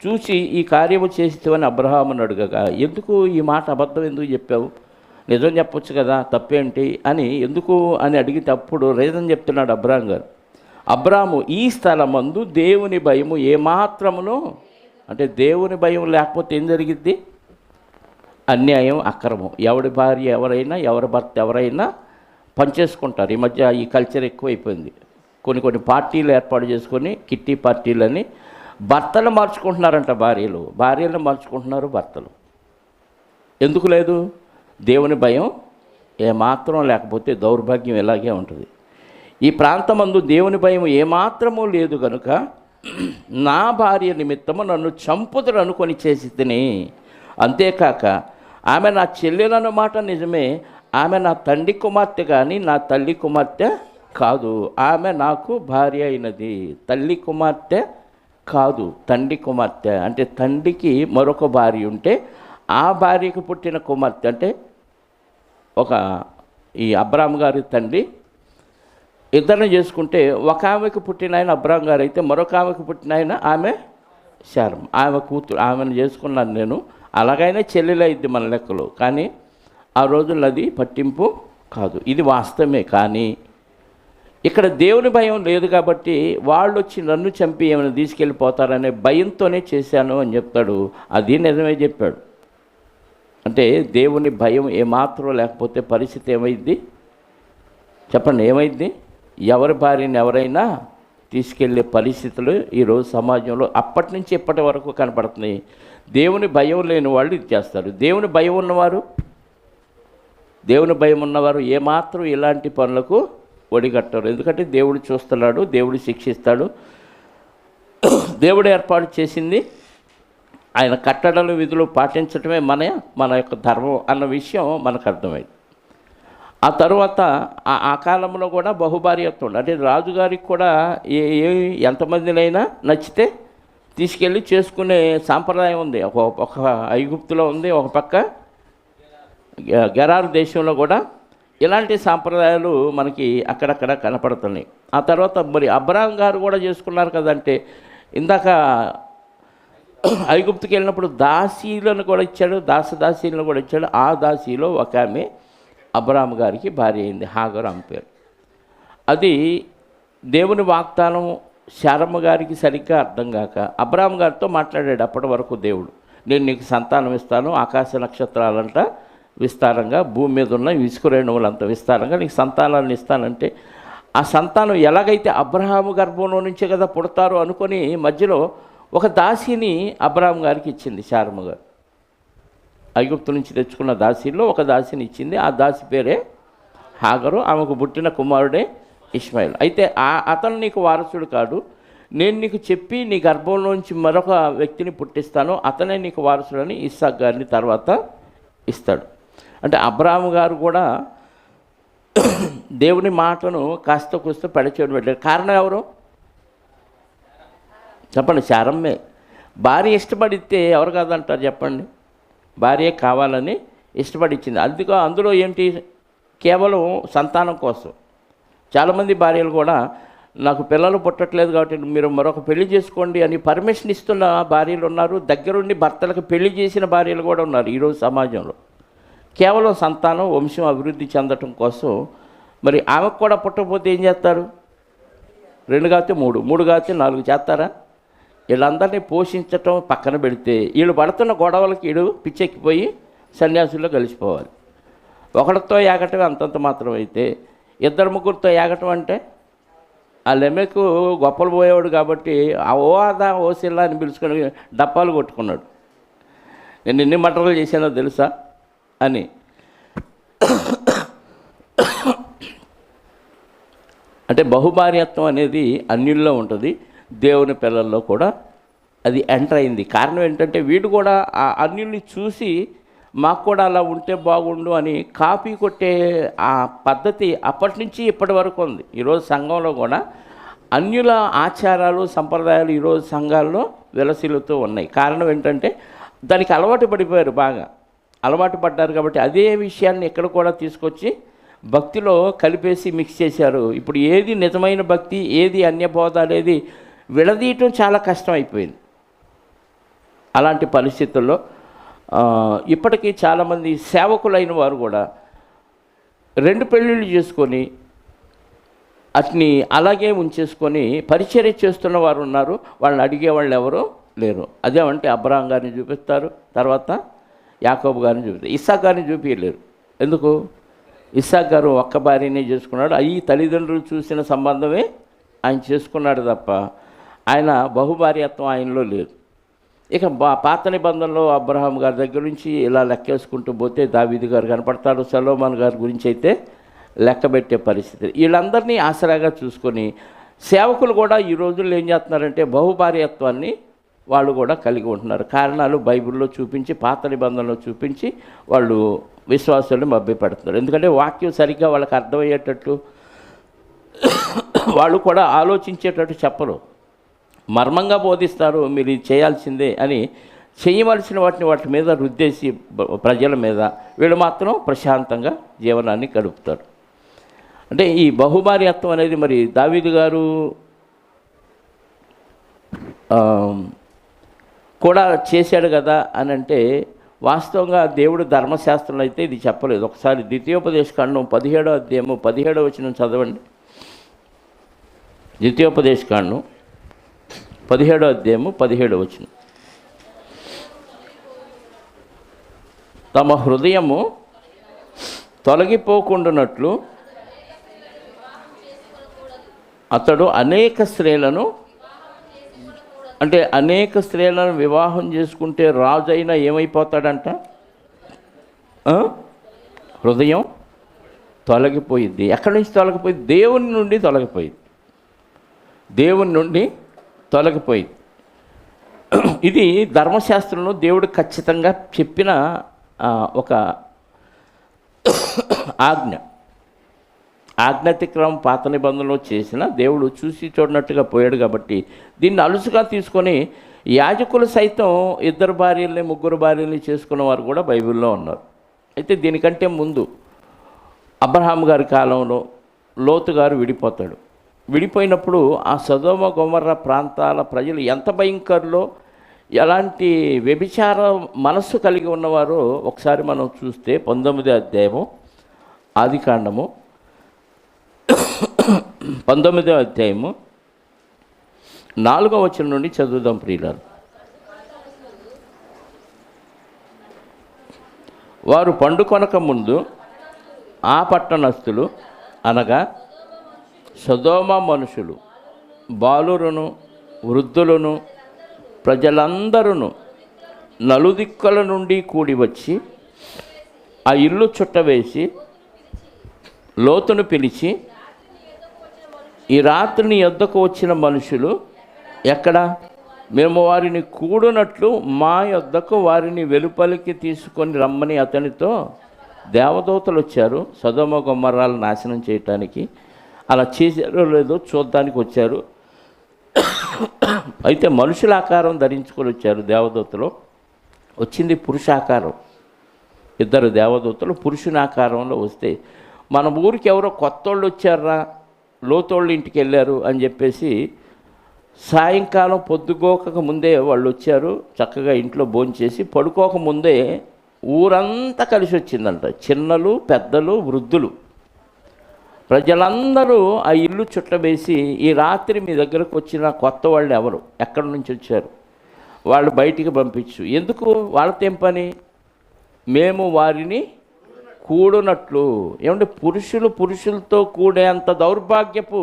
చూసి ఈ కార్యము చేసితమని అబ్రహామును అడగగా, ఎందుకు ఈ మాట అబద్ధం ఎందుకు చెప్పావు? నిజం చెప్పొచ్చు కదా, తప్పేంటి అని ఎందుకు అని అడిగితే అప్పుడు రీజన్ చెప్తున్నాడు అబ్రహాం గారు. అబ్రాము, ఈ స్థలమందు దేవుని భయము ఏమాత్రమునో, అంటే దేవుని భయం లేకపోతే ఏం జరిగిద్ది? అన్యాయం, అక్రమం. ఎవడి భార్య ఎవరైనా, ఎవరి భర్త ఎవరైనా పనిచేసుకుంటారు. ఈ మధ్య ఈ కల్చర్ ఎక్కువైపోయింది. కొన్ని పార్టీలు ఏర్పాటు చేసుకొని, కిట్టి పార్టీలని, భర్తలు మార్చుకుంటున్నారంట, భార్యలు మార్చుకుంటున్నారు భర్తలు. ఎందుకు లేదు? దేవుని భయం ఏమాత్రం లేకపోతే దౌర్భాగ్యం ఇలాగే ఉంటుంది. ఈ ప్రాంతమందు దేవుని భయం ఏమాత్రమూ లేదు కనుక నా భార్య నిమిత్తము నన్ను చంపుదురు అనుకొని చేసి తిని. అంతేకాక ఆమె నా చెల్లెలన్న మాట నిజమే, ఆమె నా తండ్రి కుమార్తె కానీ నా తల్లి కుమార్తె కాదు. ఆమె నాకు భార్య అయినది, తల్లి కుమార్తె కాదు, తండ్రి కుమార్తె. అంటే తండ్రికి మరొక భార్య ఉంటే ఆ భార్యకు పుట్టిన కుమార్తె, అంటే ఈ అబ్రాహాము గారి తండ్రి ఇద్దరిని చేసుకుంటే ఒక ఆమెకు పుట్టిన ఆయన అబ్రాహాము గారు అయితే మరొక ఆమెకు పుట్టిన ఆయన ఆమె శారమ్మ, ఆమె కూతురు. ఆమెను చేసుకున్నాను నేను. అలాగైనా చెల్లెలు అయింది మన లెక్కలో, కానీ ఆ రోజుల్లో అది పట్టింపు కాదు. ఇది వాస్తవమే. కానీ ఇక్కడ దేవుని భయం లేదు కాబట్టి వాళ్ళు వచ్చి నన్ను చంపి ఏమైనా తీసుకెళ్ళిపోతారనే భయంతోనే చేశాను అని చెప్తాడు. అది నిజమే చెప్పాడు. అంటే దేవుని భయం ఏమాత్రం లేకపోతే పరిస్థితి ఏమైంది చెప్పండి? ఏమైంది? ఎవరి భార్యని ఎవరైనా తీసుకెళ్లే పరిస్థితులు ఈరోజు సమాజంలో అప్పటి నుంచి ఇప్పటి వరకు కనపడుతున్నాయి. దేవుని భయం లేని వాళ్ళు ఇది చేస్తారు. దేవుని భయం ఉన్నవారు ఏమాత్రం ఇలాంటి పనులకు ఒడిగట్టరు. ఎందుకంటే దేవుడు చూస్తున్నాడు, దేవుడు శిక్షిస్తాడు. దేవుడు ఏర్పాటు చేసింది, ఆయన కట్టడలు విధులు పాటించడమే మన యొక్క ధర్మం అన్న విషయం మనకు అర్థమైంది. ఆ తర్వాత ఆ కాలంలో కూడా బహుభార్యత్వం, అంటే రాజుగారికి కూడా ఎంతమందినైనా నచ్చితే తీసుకెళ్ళి చేసుకునే సాంప్రదాయం ఉంది. ఒక ఐగుప్తులో ఉంది, ఒక పక్క గెరారు దేశంలో కూడా ఇలాంటి సాంప్రదాయాలు మనకి అక్కడక్కడ కనపడుతున్నాయి. ఆ తర్వాత మరి అబ్రాహాం గారు కూడా చేసుకున్నారు కదంటే, ఇందాక ఐగుప్తుకి వెళ్ళినప్పుడు దాసీలను కూడా ఇచ్చాడు, దాసీలను కూడా ఇచ్చాడు. ఆ దాసీలో ఒక ఆమె అబ్రాహాం గారికి భార్య అయింది, హాగరు ఆమె పేరు. అది దేవుని వాగ్దానం శారమ్మ గారికి సరిగ్గా అర్థం కాక అబ్రాహాం గారితో మాట్లాడాడు. అప్పటి వరకు దేవుడు, నేను నీకు సంతానం ఇస్తాను, ఆకాశ నక్షత్రాలంట విస్తారంగా, భూమి మీద ఉన్న ఇసుక రేణువులంత విస్తారంగా నీకు సంతానాలను ఇస్తానంటే, ఆ సంతానం ఎలాగైతే అబ్రహాము గర్భంలో నుంచే కదా పుడతారు అనుకొని మధ్యలో ఒక దాసిని అబ్రాహాం గారికి ఇచ్చింది శారమ్మ గారు. ఐగుప్తు నుంచి తెచ్చుకున్న దాసిలో ఒక దాసిని ఇచ్చింది. ఆ దాసి పేరే హాగరు. ఆమెకు పుట్టిన కుమారుడే ఇష్మాయిల్. అయితే అతను నీకు వారసుడు కాదు, నేను నీకు చెప్పి నీ గర్భంలోంచి మరొక వ్యక్తిని పుట్టిస్తాను, అతనే నీకు వారసుడని ఇస్సాకు గారిని తర్వాత ఇస్తాడు. అంటే అబ్రాహాము గారు కూడా దేవుని మాటను కాస్త కూస్త పెడచేయడం పెట్టారు. కారణం ఎవరు చెప్పండి? శారమ్మే. భార్య ఇష్టపడితే ఎవరు కాదంటారు చెప్పండి? భార్య కావాలని ఇష్టపడిచ్చింది. అందులో ఏంటి? కేవలం సంతానం కోసం. చాలామంది భార్యలు కూడా నాకు పిల్లలు పుట్టట్లేదు కాబట్టి మీరు మరొక పెళ్లి చేసుకోండి అని పర్మిషన్ ఇస్తున్న భార్యలు ఉన్నారు. దగ్గరుండి భర్తలకు పెళ్లి చేసిన భార్యలు కూడా ఉన్నారు ఈరోజు సమాజంలో. కేవలం సంతానం వంశం అభివృద్ధి చెందటం కోసం. మరి ఆమెకు కూడా పుట్టకపోతే ఏం చేస్తారు? 2 కాకపోతే 3, 3 కాకపోతే 4 చేస్తారా? వీళ్ళందరినీ పోషించటం పక్కన పెడితే వీళ్ళు పడుతున్న గొడవలకి వీడు పిచ్చెక్కిపోయి సన్యాసుల్లో కలిసిపోవాలి. ఒకరితో ఏగటం అంతంత మాత్రం అయితే 2-3తో ఏగటం అంటే ఆ లెమెకు గొప్పలు పోయేవాడు కాబట్టి ఆ ఓ ఆదా ఓ సిల్లా అని పిలుచుకొని డప్పాలు కొట్టుకున్నాడు. నేను ఎన్ని మటర్లు చేశానో తెలుసా అని. అంటే బహుభార్యత్వం అనేది అన్యుల్లో ఉంటుంది, దేవుని పిల్లల్లో కూడా అది ఎంటర్ అయింది. కారణం ఏంటంటే వీడు కూడా ఆ అన్యుల్ని చూసి మాకు కూడా అలా ఉంటే బాగుండు అని కాపీ కొట్టే ఆ పద్ధతి అప్పటి నుంచి ఇప్పటి వరకు ఉంది. ఈరోజు సంఘంలో కూడా అన్యుల ఆచారాలు సంప్రదాయాలు ఈరోజు సంఘాల్లో విలసిల్లుతూ ఉన్నాయి. కారణం ఏంటంటే దానికి అలవాటు పడిపోయారు, బాగా అలవాటు పడ్డారు. కాబట్టి అదే విషయాన్ని ఇక్కడ కూడా తీసుకొచ్చి భక్తిలో కలిపేసి మిక్స్ చేశారు. ఇప్పుడు ఏది నిజమైన భక్తి, ఏది అన్యబోధ అనేది విడదీయటం చాలా కష్టం అయిపోయింది. అలాంటి పరిస్థితుల్లో ఇప్పటికీ చాలామంది సేవకులైన వారు కూడా 2 పెళ్ళిళ్ళు చేసుకొని అట్ని అలాగే ఉంచేసుకొని పరిచర్య చేస్తున్న వారు ఉన్నారు. వాళ్ళని అడిగేవాళ్ళు ఎవరో లేరు. అదేమంటే అబ్రహాం గారిని చూపిస్తారు, తర్వాత యాకోబు గారిని చూపిస్తారు, ఇస్సాకు గారిని చూపించలేరు. ఎందుకు? ఇస్సాకు గారు ఒక్క భార్యనే చేసుకున్నాడు. అవి తల్లిదండ్రులు చూసిన సంబంధమే ఆయన చేసుకున్నాడు తప్ప ఆయన బహుభార్యత్వం ఆయనలో లేదు. ఇక పాత నిబంధనలో అబ్రహాం గారి దగ్గర నుంచి ఇలా లెక్కేసుకుంటూ పోతే దావీదు గారు కనపడతాడు, సొలొమోను గారి గురించి అయితే లెక్కబెట్టే పరిస్థితి. వీళ్ళందరినీ ఆసరాగా చూసుకొని సేవకులు కూడా ఈ రోజుల్లో ఏం చేస్తున్నారంటే బహుభార్యత్వాన్ని వాళ్ళు కూడా కలిగి ఉంటున్నారు. కారణాలు బైబిల్లో చూపించి, పాత నిబంధనలో చూపించి వాళ్ళు విశ్వాసాలను మభ్యపెడుతున్నారు. ఎందుకంటే వాక్యం సరిగ్గా వాళ్ళకి అర్థమయ్యేటట్టు వాళ్ళు కూడా ఆలోచించేటట్టు చెప్పరు, మర్మంగా బోధిస్తారు. మీరు ఇది చేయాల్సిందే అని చేయవలసిన వాటి మీద రుద్దేసి ప్రజల మీద వీళ్ళు మాత్రం ప్రశాంతంగా జీవనాన్ని గడుపుతారు. అంటే ఈ బహుభార్యత్వం అనేది మరి దావీదు గారు కూడా చేశాడు కదా అని అంటే వాస్తవంగా దేవుడు ధర్మశాస్త్రంలో అయితే ఇది చెప్పలేదు. ఒకసారి ద్వితీయోపదేశకాండం 17వ అధ్యాయము 17వ వచనం చదవండి. ద్వితీయోపదేశకాండం 17వ అధ్యాయము 17వ వచనం. తమ హృదయము తొలగిపోకుండానట్లు అతడు అనేక స్త్రీలను, అంటే అనేక స్త్రీలను వివాహం చేసుకుంటే రాజు అయినా ఏమైపోతాడంట? హృదయం తొలగిపోయింది. ఎక్కడి నుంచి తొలగిపోయింది? దేవుని నుండి తొలగిపోయింది. దేవుని నుండి తొలగిపోయింది. ఇది ధర్మశాస్త్రంలో దేవుడు ఖచ్చితంగా చెప్పిన ఒక ఆజ్ఞాతిక్రమం పాత నిబంధనలో చేసిన దేవుడు చూసి చూడనట్టుగా పోయాడు. కాబట్టి దీన్ని అలుసుగా తీసుకొని యాజకులు సైతం 2 భార్యల్ని 3 భార్యల్ని చేసుకున్న వారు కూడా బైబిల్లో ఉన్నారు. అయితే దీనికంటే ముందు అబ్రహాం గారి కాలంలో లోతు గారు విడిపోతాడు. విడిపోయినప్పుడు ఆ సొదొమ గొమొర్రా ప్రాంతాల ప్రజలు ఎంత భయంకరులో, ఎలాంటి వ్యభిచార మనస్సు కలిగి ఉన్నవారో ఒకసారి మనం చూస్తే 19వ అధ్యాయము ఆదికాండము 19వ అధ్యాయము 4వ వచనం నుండి చదువుదాం ప్రియులారా. వారు పండుకొనక ముందు ఆ పట్టణస్థులు అనగా సొదొమ మనుషులు, బాలురును వృద్ధులను ప్రజలందరూ నలుదిక్కుల నుండి కూడి వచ్చి ఆ ఇల్లు చుట్టవేసి లోతును పిలిచి, ఈ రాత్రి నీ యొద్దకు వచ్చిన మనుషులు ఎక్కడ? మేము వారిని కూడునట్లు మా యొద్దకు వారిని వెలుపలికి తీసుకొని రమ్మని అతనితో దేవదూతలు వచ్చారు. సొదొమ గొమొర్రాలు నాశనం చేయటానికి. అలా చేశారో లేదో చూడటానికి వచ్చారు. అయితే మనుషుల ఆకారం ధరించుకొని వచ్చారు. దేవదూతలు వచ్చింది పురుషాకారం. 2 దేవదూతలు పురుషుని ఆకారంలో వస్తే, మన ఊరికి ఎవరో కొత్తోళ్ళు వచ్చారా, లోతోళ్ళు ఇంటికి వెళ్ళారు అని చెప్పేసి సాయంకాలం పొద్దుగోక ముందే వాళ్ళు వచ్చారు. చక్కగా ఇంట్లో భోంచేసి పడుకోక ముందే ఊరంతా కలిసి వచ్చిందంట, చిన్నలు పెద్దలు వృద్ధులు ప్రజలందరూ ఆ ఇల్లు చుట్టవేసి, ఈ రాత్రి మీ దగ్గరకు వచ్చిన కొత్త వాళ్ళు ఎవరు, ఎక్కడి నుంచి వచ్చారు, వాళ్ళు బయటికి పంపించు. ఎందుకు? వాళ్ళతో ఏం పని? మేము వారిని కూడునట్లు. ఏమంటే పురుషులతో కూడేంత దౌర్భాగ్యపు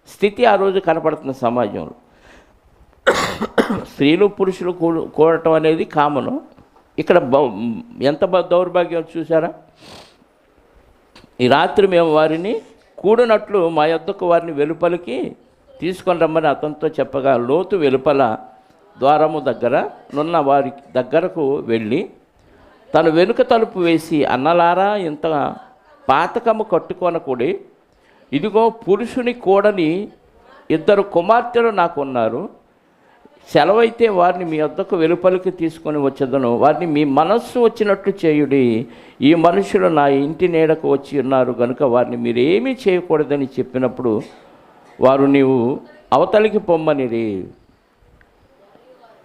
స్థితి ఆ రోజు కనపడుతున్న సమాజంలో. స్త్రీలు పురుషులు కూడటం అనేది కామను. ఇక్కడ ఎంత దౌర్భాగ్యం చూసారా? ఈ రాత్రి మేము వారిని కూడినట్లు మా యొద్దకు వారిని వెలుపలికి తీసుకొని రమ్మని అతనితో చెప్పగా, లోతు వెలుపల ద్వారము దగ్గర నున్న వారి దగ్గరకు వెళ్ళి తను వెనుక తలుపు వేసి, అన్నలారా, ఇంత పాతకము కట్టుకొనకూడి, ఇదిగో పురుషుని కూడని 2 కుమార్తెలు నాకున్నారు. సెలవైతే వారిని మీ వద్దకు వెలుపలికి తీసుకొని వచ్చేదను. వారిని మీ మనస్సు వచ్చినట్లు చేయుడి. ఈ మనుషులు నా ఇంటి నీడకు వచ్చి ఉన్నారు కనుక వారిని మీరేమీ చేయకూడదని చెప్పినప్పుడు వారు నీవు అవతలికి పొమ్మనిరి.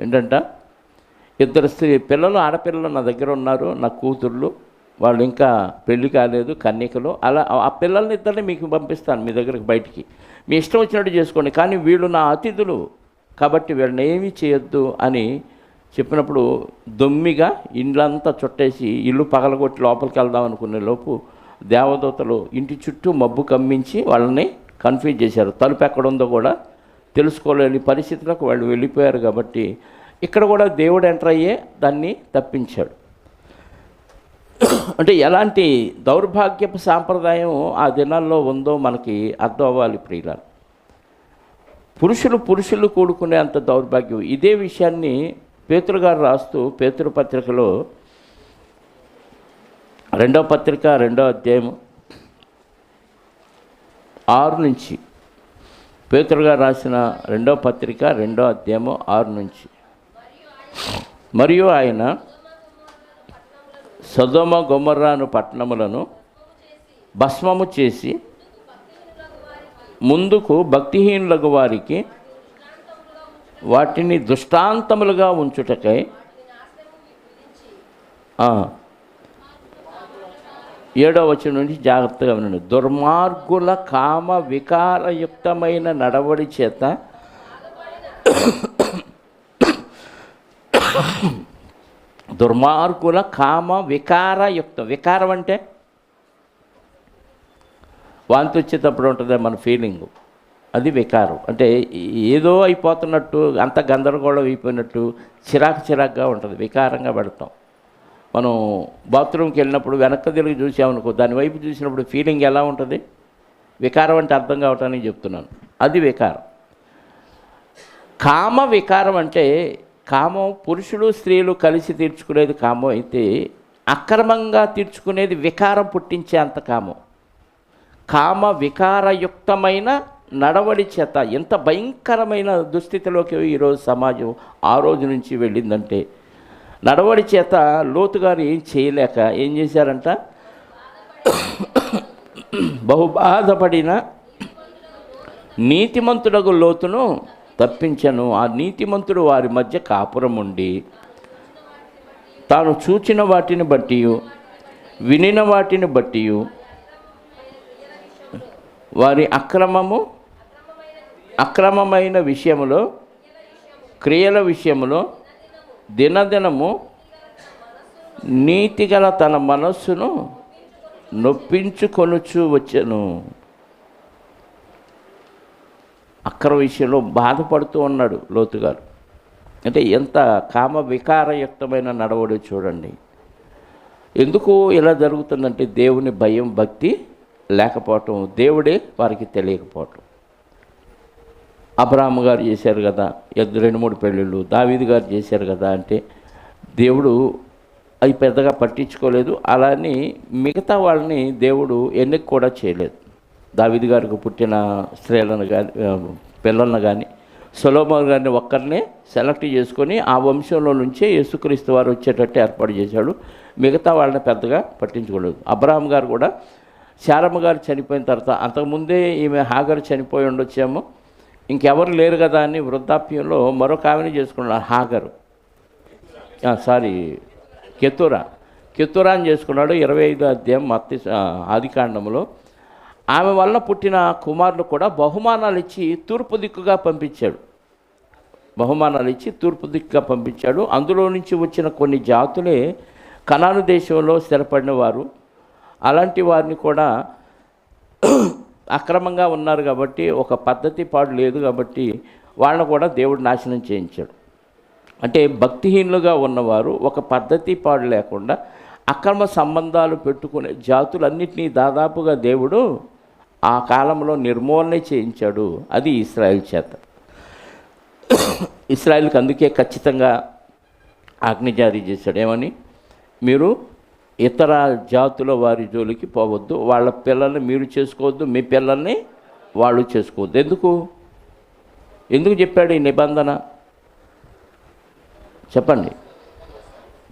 ఏంటంట? 2 పిల్లలు, ఆడపిల్లలు నా దగ్గర ఉన్నారు, నా కూతుర్లు, వాళ్ళు ఇంకా పెళ్లి కాలేదు, కన్యకలు. అలా ఆ పిల్లల్ని 2 మీకు పంపిస్తాను మీ దగ్గరికి బయటికి, మీ ఇష్టం వచ్చినట్టు చేసుకోండి, కానీ వీళ్ళు నా అతిథులు కాబట్టి వీళ్ళని ఏమీ చేయొద్దు అని చెప్పినప్పుడు దొమ్మిగా ఇండ్లంతా చుట్టేసి ఇల్లు పగలగొట్టి లోపలికి వెళ్దాం అనుకునే లోపు దేవదూతలు ఇంటి చుట్టూ మబ్బు కమ్మించి వాళ్ళని కన్ఫ్యూజ్ చేశారు. తలుపు ఎక్కడుందో కూడా తెలుసుకోలేని పరిస్థితులకు వాళ్ళు వెళ్ళిపోయారు. కాబట్టి ఇక్కడ కూడా దేవుడు ఎంటర్ అయ్యే దాన్ని తప్పించాడు. అంటే ఎలాంటి దౌర్భాగ్యపు సాంప్రదాయం ఆ దినాల్లో ఉందో మనకి అర్థం అవ్వాలి ప్రియులారా. పురుషులు కూడుకునే అంత దౌర్భాగ్యం. ఇదే విషయాన్ని పేతురు గారు రాస్తూ పేతురు పత్రికలో 2వ పత్రిక 2వ అధ్యాయం 6 నుంచి, పేతురు గారు రాసిన 2వ పత్రిక 2వ అధ్యాయం 6 నుంచి, మరియు ఆయన సొదొమ గొమొర్రాను పట్టణములను భస్మము చేసి ముందుకు భక్తిహీనులకు వారికి వాటిని దృష్టాంతములుగా ఉంచుటకై 7వ వచనం నుంచి జాగ్రత్తగా వినండి. దుర్మార్గుల కామ వికారయుక్తమైన నడవడి చేత దుర్మార్గుల కామ వికారం అంటే వాంతి వచ్చేటప్పుడు ఉంటుంది మన ఫీలింగు, అది వికారం. అంటే ఏదో అయిపోతున్నట్టు, అంత గందరగోళం అయిపోయినట్టు చిరాకుగా ఉంటుంది, వికారంగా పెడతాం. మనం బాత్రూమ్కి వెళ్ళినప్పుడు వెనక్కి తిరిగి చూసామనుకో, దాని వైపు చూసినప్పుడు ఫీలింగ్ ఎలా ఉంటుంది? వికారం అంటే అర్థం కావటానికి చెప్తున్నాను, అది వికారం. కామ వికారం అంటే, కామం పురుషులు స్త్రీలు కలిసి తీర్చుకునేది కామం అయితే, అక్రమంగా తీర్చుకునేది వికారం పుట్టించే అంత కామం. కామ వికారయుక్తమైన నడవడి చేత ఎంత భయంకరమైన దుస్థితిలోకి ఈరోజు సమాజం ఆ రోజు నుంచి వెళ్ళిందంటే, నడవడి చేత లోతు గారు ఏం చేయలేక ఏం చేశారంట, బహుబాధపడిన నీతిమంతుడగు లోతును తప్పించను. ఆ నీతిమంతుడు వారి మధ్య కాపురం ఉండి తాను చూచిన వాటిని బట్టి వినిన వాటిని బట్టి వారి అక్రమమైన విషయములో క్రియల విషయములో దినదినము నీతిగల తన మనస్సును నొప్పించుకొనుచు వచ్చెను. అక్రమ విషయంలో బాధపడుతూ ఉన్నాడు లోతు గారు. అంటే ఎంత కామ వికారయుక్తమైన నడవడి చూడండి. ఎందుకు ఇలా జరుగుతుందంటే దేవుని భయం భక్తి లేకపోవటం, దేవుడే వారికి తెలియకపోవటం. అబ్రహాము గారు చేశారు కదా 2-3 పెళ్ళిళ్ళు, దావీదు గారు చేశారు కదా అంటే దేవుడు అవి పెద్దగా పట్టించుకోలేదు. అలాని మిగతా వాళ్ళని దేవుడు ఎన్నిక కూడా చేయలేదు. దావీదు గారికి పుట్టిన స్త్రీలను కానీ పిల్లలను కానీ సొలొమోను గారిని ఒక్కరినే సెలెక్ట్ చేసుకొని ఆ వంశంలో నుంచే యేసుక్రీస్తు వారు వచ్చేటట్టు ఏర్పాటు చేశాడు. మిగతా వాళ్ళని పెద్దగా పట్టించుకోలేదు. అబ్రహాం గారు కూడా శారమ్మ గారు చనిపోయిన తర్వాత, అంతకుముందే ఈమె హాగరు చనిపోయి ఉండొచ్చేమో, ఇంకెవరు లేరు కదా అని వృద్ధాప్యంలో మరొక ఆమెను చేసుకున్నాడు. హాగరు కెతురాని చేసుకున్నాడు. 25వ అధ్యాయం ఆదికాండంలో. ఆమె వల్ల పుట్టిన కుమారులు కూడా బహుమానాలు ఇచ్చి తూర్పు దిక్కుగా పంపించాడు. అందులో నుంచి వచ్చిన కొన్ని జాతులే కనాను దేశంలో స్థిరపడిన వారు. అలాంటి వారిని కూడా అక్రమంగా ఉన్నారు కాబట్టి, ఒక పద్ధతి పాడు లేదు కాబట్టి వాళ్ళని కూడా దేవుడు నాశనం చేయించాడు. అంటే భక్తిహీనులుగా ఉన్నవారు ఒక పద్ధతి పాడు లేకుండా అక్రమ సంబంధాలు పెట్టుకునే జాతులన్నింటినీ దాదాపుగా దేవుడు ఆ కాలంలో నిర్మూలన చేయించాడు. అది ఇశ్రాయేల్ చేత. ఇశ్రాయేల్కి అందుకే ఖచ్చితంగా ఆజ్ఞ జారీ చేశాడు. ఏమని? మీరు ఇతర జాతుల వారి జోలికి పోవద్దు, వాళ్ళ పిల్లల్ని మీరు చేసుకోవద్దు, మీ పిల్లల్ని వాళ్ళు చేసుకోవద్దు. ఎందుకు చెప్పాడు ఈ నిబంధన? చెప్పండి.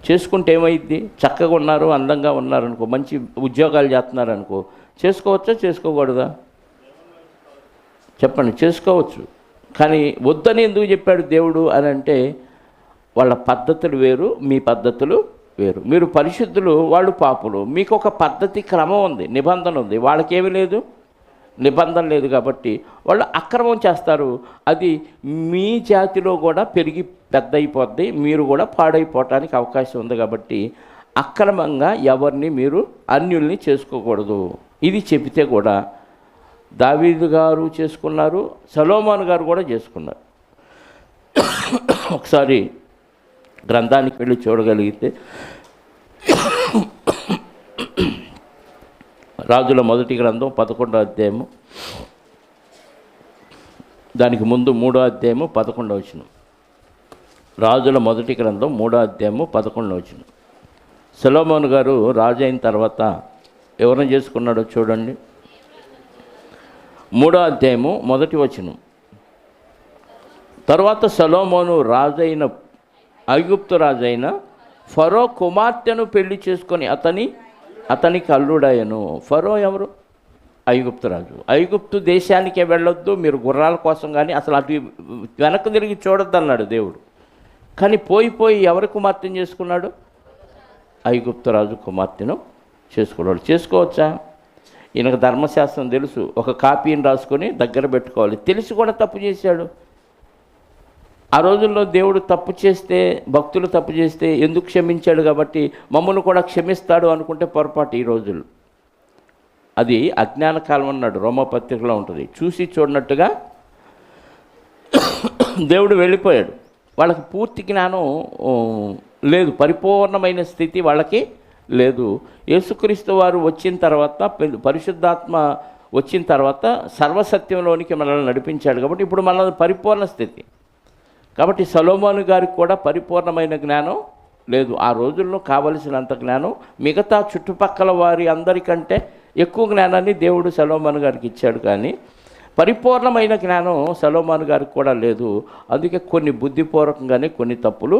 చేసుకుంటే ఏమైద్ది? చక్కగా ఉన్నారు, అందంగా ఉన్నారనుకో, మంచి ఉద్యోగాలు చేస్తున్నారనుకో, చేసుకోవచ్చా చేసుకోకూడదా? చెప్పండి. చేసుకోవచ్చు. కానీ వద్దని ఎందుకు చెప్పాడు దేవుడు అని అంటే, వాళ్ళ పద్ధతులు వేరు, మీ పద్ధతులు వేరు. మీరు పరిశుద్ధులు, వాళ్ళు పాపులు. మీకు ఒక పద్ధతి, క్రమం ఉంది, నిబంధన ఉంది. వాళ్ళకేమీ లేదు, నిబంధన లేదు. కాబట్టి వాళ్ళు అక్రమం చేస్తారు. అది మీ జాతిలో కూడా పెరిగి పెద్ద అయిపోద్ది, మీరు కూడా పాడైపోవటానికి అవకాశం ఉంది. కాబట్టి అక్రమంగా ఎవరిని మీరు అన్యుల్ని చేసుకోకూడదు. ఇది చెబితే కూడా దావీదు గారు చేసుకున్నారు, సొలొమోను గారు కూడా చేసుకున్నారు. ఒకసారి గ్రంథానికి వెళ్ళి చూడగలిగితే రాజుల మొదటి గ్రంథం 11వ అధ్యాయము, దానికి ముందు 3వ అధ్యాయము 11వ వచనం. రాజుల మొదటి గ్రంథం 3వ అధ్యాయము 11వ వచనం. సొలొమోను గారు రాజు అయిన తర్వాత ఎవరిని చేసుకున్నాడో చూడండి. 3వ అధ్యాయము 1వ వచనం. తర్వాత సొలొమోను ఐగుప్తు రాజైన ఫరో కుమార్తెను పెళ్లి చేసుకొని అతనికి అల్లుడాయను. ఫరో ఎవరు? ఐగుప్తు రాజు. ఐగుప్తు దేశానికే వెళ్ళొద్దు మీరు గుర్రాల కోసం, కానీ అసలు అటు వెనక్కి తిరిగి చూడొద్దు అన్నాడు దేవుడు. కానీ పోయి ఎవరి కుమార్తెను చేసుకున్నాడు? ఐగుప్తు రాజు కుమార్తెను చేసుకున్నాడు. చేసుకోవచ్చా? ఈయనకు ధర్మశాస్త్రం తెలుసు, ఒక కాపీని రాసుకొని దగ్గర పెట్టుకోవాలి. తెలిసి కూడా తప్పు చేశాడు. ఆ రోజుల్లో దేవుడు తప్పు చేస్తే, భక్తులు తప్పు చేస్తే ఎందుకు క్షమించాడు కాబట్టి మమ్మల్ని కూడా క్షమిస్తాడు అనుకుంటే పొరపాటు. ఈ రోజుల్లో అది అజ్ఞాన కాలం అన్నాడు, రోమపత్రికలో ఉంటుంది. చూసి చూడనట్టుగా దేవుడు వెళ్ళిపోయాడు. వాళ్ళకి పూర్తి జ్ఞానం లేదు, పరిపూర్ణమైన స్థితి వాళ్ళకి లేదు. యేసుక్రీస్తు వారు వచ్చిన తర్వాత, పరిశుద్ధాత్మ వచ్చిన తర్వాత సర్వసత్యంలోనికి మనల్ని నడిపించాడు కాబట్టి ఇప్పుడు మన పరిపూర్ణ స్థితి. కాబట్టి సొలొమోను గారికి కూడా పరిపూర్ణమైన జ్ఞానం లేదు. ఆ రోజుల్లో కావలసినంత జ్ఞానం మిగతా చుట్టుపక్కల వారి అందరికంటే ఎక్కువ జ్ఞానాన్ని దేవుడు సొలొమోను గారికి ఇచ్చాడు. కానీ పరిపూర్ణమైన జ్ఞానం సొలొమోను గారికి కూడా లేదు. అందుకే కొన్ని బుద్ధిపూర్వకంగానే కొన్ని తప్పులు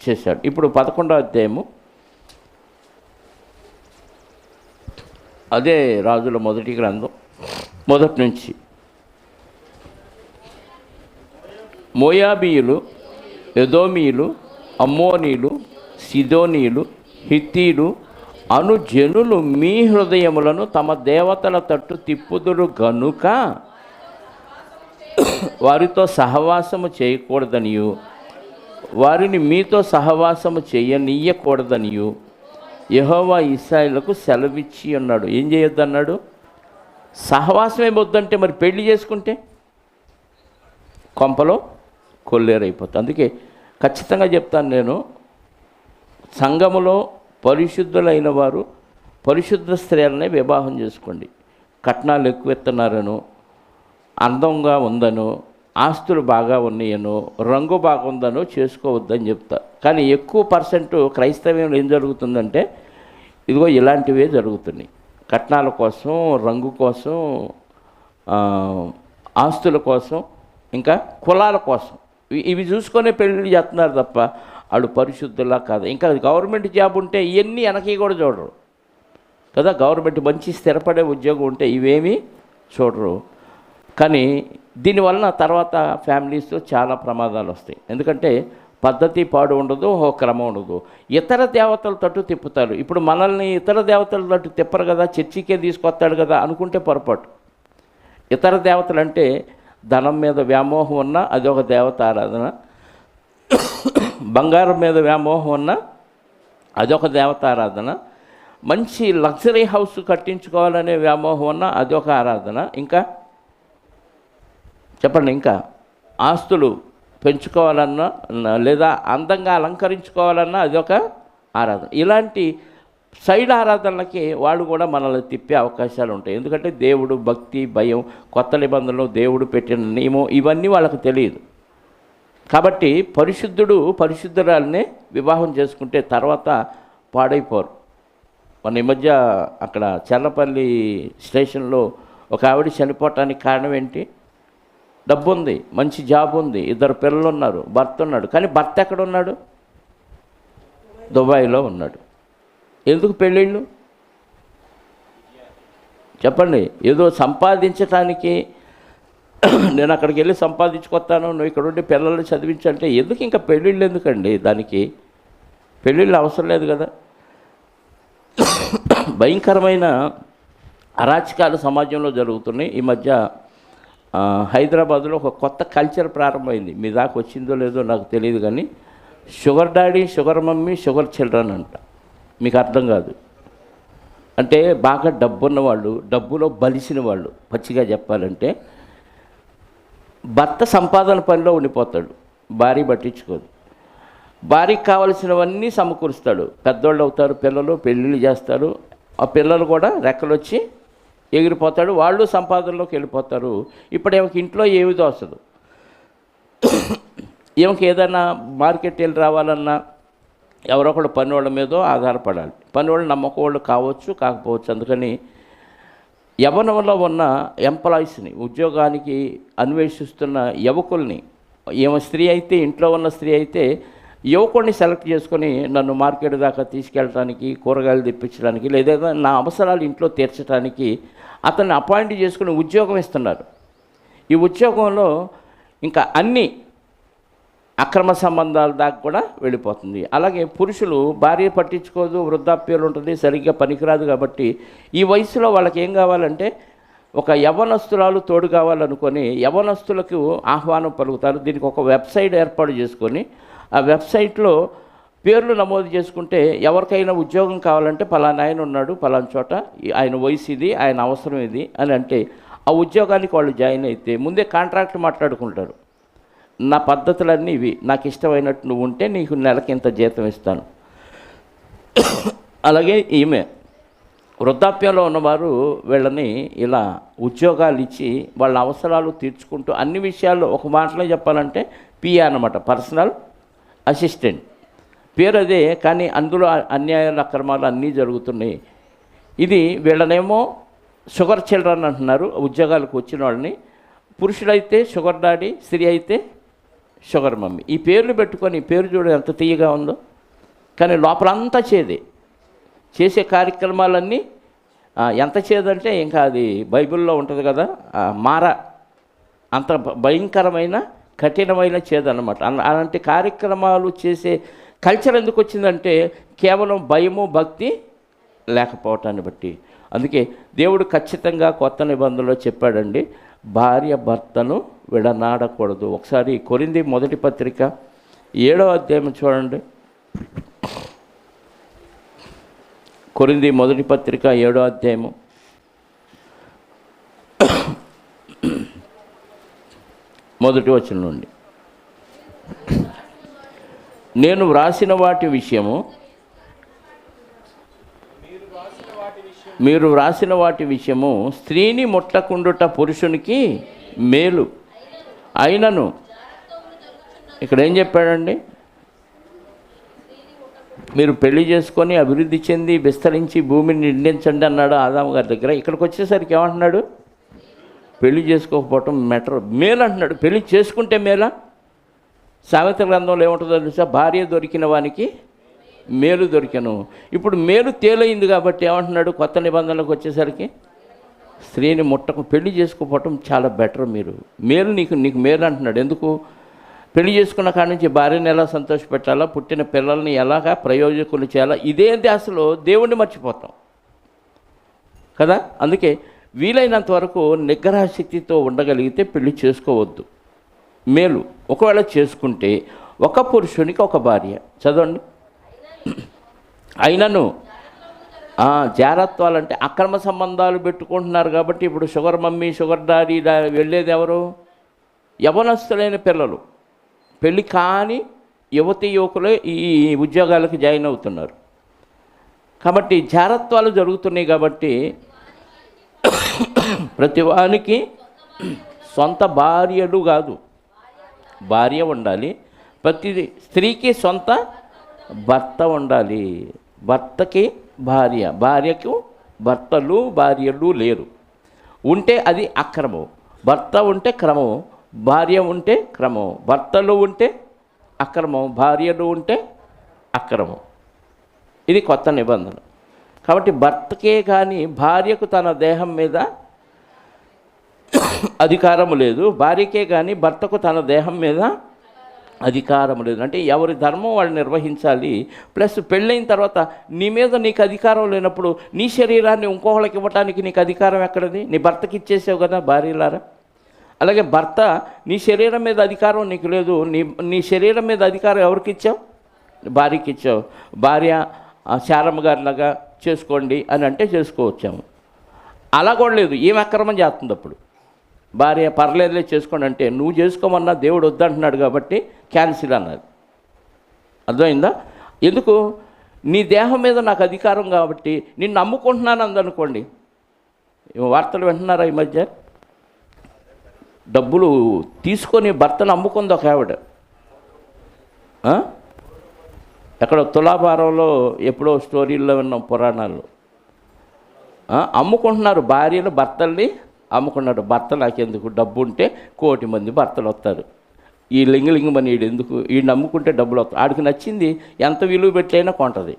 చేశాడు. ఇప్పుడు 11వ అధ్యాయము, అదే రాజుల మొదటి గ్రంథం మొదటి నుంచి. మోయాబీయులు, ఎదోమీయులు, అమ్మోనీయులు, సిదోనీయులు, హిత్తీలు అను జనులు మీ హృదయములను తమ దేవతల తట్టు తిప్పుదురు గనుక వారితో సహవాసము చేయకూడదనియు, వారిని మీతో సహవాసము చేయనీయకూడదనియు యెహోవా ఇశ్రాయేలుకు సెలవిచ్చి ఉన్నాడు. ఏం చేయొద్దన్నాడు? సహవాసం ఏమొద్దంటే మరి పెళ్లి చేసుకుంటే కొంపలో కొల్లేరైపోతుంది. అందుకే ఖచ్చితంగా చెప్తాను నేను, సంఘములో పరిశుద్ధులైన వారు పరిశుద్ధ స్త్రీలనే వివాహం చేసుకోండి. కట్నాలు ఎక్కువ ఎత్తున్నారనో, అందంగా ఉందనో, ఆస్తులు బాగా ఉన్నాయనో, రంగు బాగుందనో చేసుకోవద్దని చెప్తా. కానీ ఎక్కువ పర్సెంట్ క్రైస్తవ్యంలో ఏం జరుగుతుందంటే ఇదిగో ఇలాంటివే జరుగుతున్నాయి. కట్నాల కోసం, రంగు కోసం, ఆస్తుల కోసం, ఇంకా కులాల కోసం ఇవి చూసుకొనే పెళ్ళి చేస్తున్నారు తప్ప వాళ్ళు పరిశుద్ధులా కాదు. ఇంకా గవర్నమెంట్ జాబ్ ఉంటే ఇవన్నీ వెనక్కి కూడా చూడరు కదా. గవర్నమెంట్ మంచి స్థిరపడే ఉద్యోగం ఉంటే ఇవేమీ చూడరు. కానీ దీనివలన తర్వాత ఫ్యామిలీస్లో చాలా ప్రమాదాలు వస్తాయి. ఎందుకంటే పద్ధతి పాడు ఉండదు, ఓ క్రమం ఉండదు. ఇతర దేవతల తట్టు తిప్పుతారు. ఇప్పుడు మనల్ని ఇతర దేవతల తట్టు తిప్పరు కదా, చర్చికే తీసుకొస్తాడు కదా అనుకుంటే పొరపాటు. ఇతర దేవతలు అంటే ధనం మీద వ్యామోహం ఉన్న అదొక దేవత ఆరాధన, బంగారం మీద వ్యామోహం ఉన్న అదొక దేవత ఆరాధన, మంచి లగ్జరీ హౌస్ కట్టించుకోవాలనే వ్యామోహం ఉన్న అదొక ఆరాధన, ఇంకా చెప్పండి, ఇంకా ఆస్తులు పెంచుకోవాలన్నా లేదా అందంగా అలంకరించుకోవాలన్నా అదొక ఆరాధన. ఇలాంటి సైడ్ ఆరాధనలకి వాళ్ళు కూడా మనల్ని తిప్పే అవకాశాలు ఉంటాయి. ఎందుకంటే దేవుడు, భక్తి, భయం, కొత్త నిబంధనలు, దేవుడు పెట్టిన నియమం ఇవన్నీ వాళ్ళకి తెలియదు. కాబట్టి పరిశుద్ధుడు పరిశుద్ధురాలనే వివాహం చేసుకుంటే తర్వాత పాడైపోరు. మన ఈ మధ్య అక్కడ చల్లపల్లి స్టేషన్లో ఒక ఆవిడ చనిపోవటానికి కారణం ఏంటి? డబ్బు ఉంది, మంచి జాబ్ ఉంది, 2 పిల్లలు ఉన్నారు, భర్త ఉన్నాడు. కానీ భర్త ఎక్కడ ఉన్నాడు? దుబాయ్లో ఉన్నాడు. ఎందుకు పెళ్ళిళ్ళు? చెప్పండి. ఏదో సంపాదించటానికి నేను అక్కడికి వెళ్ళి సంపాదించుకొస్తాను, నువ్వు ఇక్కడ ఉండి పిల్లల్ని చదివించంటే ఎందుకు? ఇంకా పెళ్ళిళ్ళు ఎందుకండి? దానికి పెళ్ళిళ్ళు అవసరం లేదు కదా. భయంకరమైన అరాచకాలు సమాజంలో జరుగుతున్నాయి. ఈ మధ్య హైదరాబాద్లో ఒక కొత్త కల్చర్ ప్రారంభమైంది. మీ దాకా వచ్చిందో లేదో నాకు తెలియదు, కానీ sugar daddy, sugar mummy, sugar children అంట. మీకు అర్థం కాదు. అంటే బాగా డబ్బున్న వాళ్ళు, డబ్బులో బలిసిన వాళ్ళు, పచ్చిగా చెప్పాలంటే భర్త సంపాదన పనిలో ఉండిపోతాడు, భార్య పట్టించుకోదు. భార్యకి కావలసినవన్నీ సమకూరుస్తాడు. పెద్దోళ్ళు అవుతారు పిల్లలు, పెళ్ళిళ్ళు చేస్తారు. ఆ పిల్లలు కూడా రెక్కలు వచ్చి ఎగిరిపోతాడు, వాళ్ళు సంపాదనలోకి వెళ్ళిపోతారు. ఇప్పుడు ఏమకి ఇంట్లో ఏమి దోసదు. ఏమకి ఏదైనా మార్కెట్ వెళ్ళి రావాలన్నా ఎవరో ఒకళ్ళు పని వాళ్ళ మీదో ఆధారపడాలి. పని వాళ్ళు నమ్మకవాళ్ళు కావచ్చు, కాకపోవచ్చు. అందుకని యవ్వనంలో ఉన్న ఎంప్లాయీస్ని, ఉద్యోగానికి అన్వేషిస్తున్న యువకుల్ని, ఏమో స్త్రీ అయితే, ఇంట్లో ఉన్న స్త్రీ అయితే యువకుడిని సెలెక్ట్ చేసుకొని నన్ను మార్కెట్ దాకా తీసుకెళ్ళడానికి, కూరగాయలు తెప్పించడానికి, లేదా నా అవసరాలు ఇంట్లో తీర్చడానికి అతన్ని అపాయింట్ చేసుకుని ఉద్యోగం ఇస్తున్నారు. ఈ ఉద్యోగంలో ఇంకా అన్ని అక్రమ సంబంధాల దాకా కూడా వెళ్ళిపోతుంది. అలాగే పురుషులు, భార్య పట్టించుకోదు, వృద్ధాప్యాలు ఉంటుంది, సరిగ్గా పనికిరాదు. కాబట్టి ఈ వయసులో వాళ్ళకి ఏం కావాలంటే ఒక యవ్వనస్తురాలు తోడు కావాలనుకొని యవ్వనస్తులకు ఆహ్వానం పలుకుతారు. దీనికి ఒక వెబ్సైట్ ఏర్పాటు చేసుకొని ఆ వెబ్సైట్లో పేర్లు నమోదు చేసుకుంటే ఎవరికైనా ఉద్యోగం కావాలంటే పలానా ఆయన ఉన్నాడు, పలానా చోట, ఆయన వయసు ఇది, ఆయన అవసరం ఇది అని అంటే ఆ ఉద్యోగానికి వాళ్ళు జాయిన్ అయితే ముందే కాంట్రాక్ట్ మాట్లాడుకుంటారు. నా పద్ధతులన్నీ ఇవి, నాకు ఇష్టమైనట్టు నువ్వు ఉంటే నీకు నెలకి ఇంత జీతం ఇస్తాను. అలాగే ఈమె వృద్ధాప్యంలో ఉన్నవారు వీళ్ళని ఇలా ఉద్యోగాలు ఇచ్చి వాళ్ళ అవసరాలు తీర్చుకుంటూ అన్ని విషయాల్లో ఒక మాటలో చెప్పాలంటే పిఏ అన్నమాట, పర్సనల్ అసిస్టెంట్. పేరు అదే, కానీ అందులో అన్యాయాలు, అక్రమాలు అన్నీ జరుగుతున్నాయి. ఇది వీళ్ళనేమో షుగర్ చిల్డ్రన్ అంటున్నారు ఉద్యోగాలకు వచ్చిన వాళ్ళని. పురుషుడైతే షుగర్ డాడీ, స్త్రీ అయితే షుగర్ మమ్మీ. ఈ పేర్లు పెట్టుకొని, పేరు చూడ ఎంత తీయగా ఉందో, కానీ లోపలంతా చేదే. చేసే కార్యక్రమాలన్నీ ఎంత చేదంటే ఇంకా అది బైబిల్లో ఉంటుంది కదా, మార, అంత భయంకరమైన కఠినమైన చేదన్నమాట. అలాంటి కార్యక్రమాలు చేసే కల్చర్ ఎందుకు వచ్చిందంటే కేవలం భయము, భక్తి లేకపోవటాన్ని బట్టి. అందుకే దేవుడు ఖచ్చితంగా కొత్త నిబంధనలో చెప్పాడండి, భార్య భర్తను విడనాడకూడదు. ఒకసారి కొరింథీ మొదటి పత్రిక 7వ అధ్యాయం చూడండి. కొరింథీ మొదటి పత్రిక 7వ అధ్యాయము 1వ వచనం నుండి. నేను వ్రాసిన వాటి విషయము, మీరు వ్రాసిన వాటి విషయము స్త్రీని ముట్టకుండుట పురుషునికి మేలు అయినను. ఇక్కడ ఏం చెప్పాడండి? మీరు పెళ్లి చేసుకొని అభివృద్ధి చెంది విస్తరించి భూమిని నిండించండి అన్నాడు ఆదాము గారి దగ్గర. ఇక్కడికి వచ్చేసరికి ఏమంటున్నాడు? పెళ్లి చేసుకోకపోవటం మేలు అంటున్నాడు. పెళ్లి చేసుకుంటే మేలా? సామెతల గ్రంథంలో ఏముంటుందో తెలుసా? భార్య దొరికిన వానికి మేలు దొరికెను. ఇప్పుడు మేలు తేలైంది కాబట్టి ఏమంటున్నాడు? కొత్త నిబంధనలకు వచ్చేసరికి స్త్రీని పెళ్లి చేసుకోకపోవటం చాలా బెటర్. మీరు మేలు, నీకు మేలు అంటున్నాడు. ఎందుకు? పెళ్లి చేసుకున్న కాడి నుంచి భార్యను ఎలా సంతోషపెట్టాలా, పుట్టిన పిల్లల్ని ఎలాగా ప్రయోజకులు చేయాలా, ఇదే ధ్యాసలో దేవుణ్ణి మర్చిపోతాం కదా. అందుకే వీలైనంత వరకు నిగ్రహశక్తితో ఉండగలిగితే పెళ్లి చేసుకోవద్దు, మేలు. ఒకవేళ చేసుకుంటే ఒక పురుషునికి ఒక భార్య. చదవండి. అయినను జారత్వాలంటే అక్రమ సంబంధాలు పెట్టుకుంటున్నారు కాబట్టి ఇప్పుడు షుగర్ మమ్మీ, షుగర్ డాడీ వెళ్ళేది ఎవరు? యవనస్తులైన పిల్లలు, పెళ్ళి కాని యువతి యువకులే ఈ ఉద్యోగాలకు జాయిన్ అవుతున్నారు. కాబట్టి జారత్వాలు జరుగుతున్నాయి. కాబట్టి ప్రతివానికి సొంత భార్యలు కాదు, భార్య ఉండాలి. ప్రతి స్త్రీకి సొంత భర్త ఉండాలి. భర్తకి భార్య, భార్యకు భర్తలు భార్యలు లేరు. ఉంటే అది అక్రమం. భర్త ఉంటే క్రమం, భార్య ఉంటే క్రమం. భర్తలు ఉంటే అక్రమం, భార్యలు ఉంటే అక్రమం. ఇది కొత్త నిబంధన. కాబట్టి భర్తకే కానీ భార్యకు తన దేహం మీద అధికారము లేదు, భార్యకే కానీ భర్తకు తన దేహం మీద అధికారం లేదు. అంటే ఎవరి ధర్మం వాళ్ళు నిర్వహించాలి. ప్లస్ పెళ్ళైన తర్వాత నీ మీద నీకు అధికారం లేనప్పుడు నీ శరీరాన్ని ఇంకొకళ్ళకి ఇవ్వటానికి నీకు అధికారం ఎక్కడది? నీ భర్తకి ఇచ్చేసావు కదా భార్యలారా. అలాగే భర్త నీ శరీరం మీద అధికారం నీకు లేదు, నీ శరీరం మీద అధికారం ఎవరికి ఇచ్చావు? భార్యకి ఇచ్చావు. భార్య శారమ్మ గారిలాగా చేసుకోండి అని అంటే చేసుకోవచ్చాము. అలా కూడా లేదు, ఏం అక్రమం చేస్తుంది అప్పుడు. భార్య పర్లేదులే చేసుకోండి అంటే నువ్వు చేసుకోమన్నా దేవుడు వద్దంటున్నాడు కాబట్టి క్యాన్సిల్ అన్నది. అర్థమైందా? ఎందుకు? నీ దేహం మీద నాకు అధికారం కాబట్టి నిన్ను నమ్ముకుంటున్నాను అందనుకోండి. వార్తలు వింటున్నారా ఈ మధ్య? డబ్బులు తీసుకొని భర్తను అమ్ముకుంది ఒక ఆవిడ. ఎక్కడో తులాభారంలో ఎప్పుడో స్టోరీల్లో విన్నాం, పురాణాల్లో. అమ్ముకుంటున్నారు భార్యలు భర్తల్ని అమ్ముకున్నాడు. భర్త నాకెందుకు, డబ్బు ఉంటే 1,000,000 మంది భర్తలు వస్తారు. ఈ లింగలింగమని వీడు ఎందుకు, వీడిని నమ్ముకుంటే డబ్బులు వస్తాయి. ఆడికి నచ్చింది ఎంత విలువ పెట్టైనా కొంటుంది.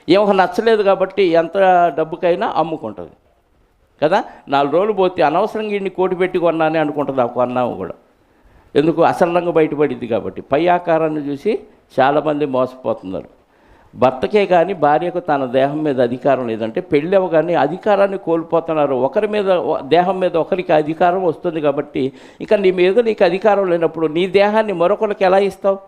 ఏమో నచ్చలేదు కాబట్టి ఎంత డబ్బుకైనా అమ్ముకుంటుంది కదా. 4 రోజులు పోతే అనవసరంగా వీడిని 1,000,000 పెట్టి కొన్నానే అనుకుంటుంది. ఆ కొన్నాము కూడా ఎందుకు, అసలు రంగు బయటపడింది కాబట్టి. పై ఆకారాన్ని చూసి చాలామంది మోసపోతున్నారు. భర్తకే కానీ భార్యకు తన దేహం మీద అధికారం లేదంటే పెళ్ళి అవ్వగానే అధికారాన్ని కోల్పోతున్నారు. ఒకరి మీద దేహం మీద ఒకరికి అధికారం వస్తుంది కాబట్టి ఇంకా నీ మీద నీకు అధికారం లేనప్పుడు నీ దేహాన్ని మరొకరికి ఎలా ఇస్తావు?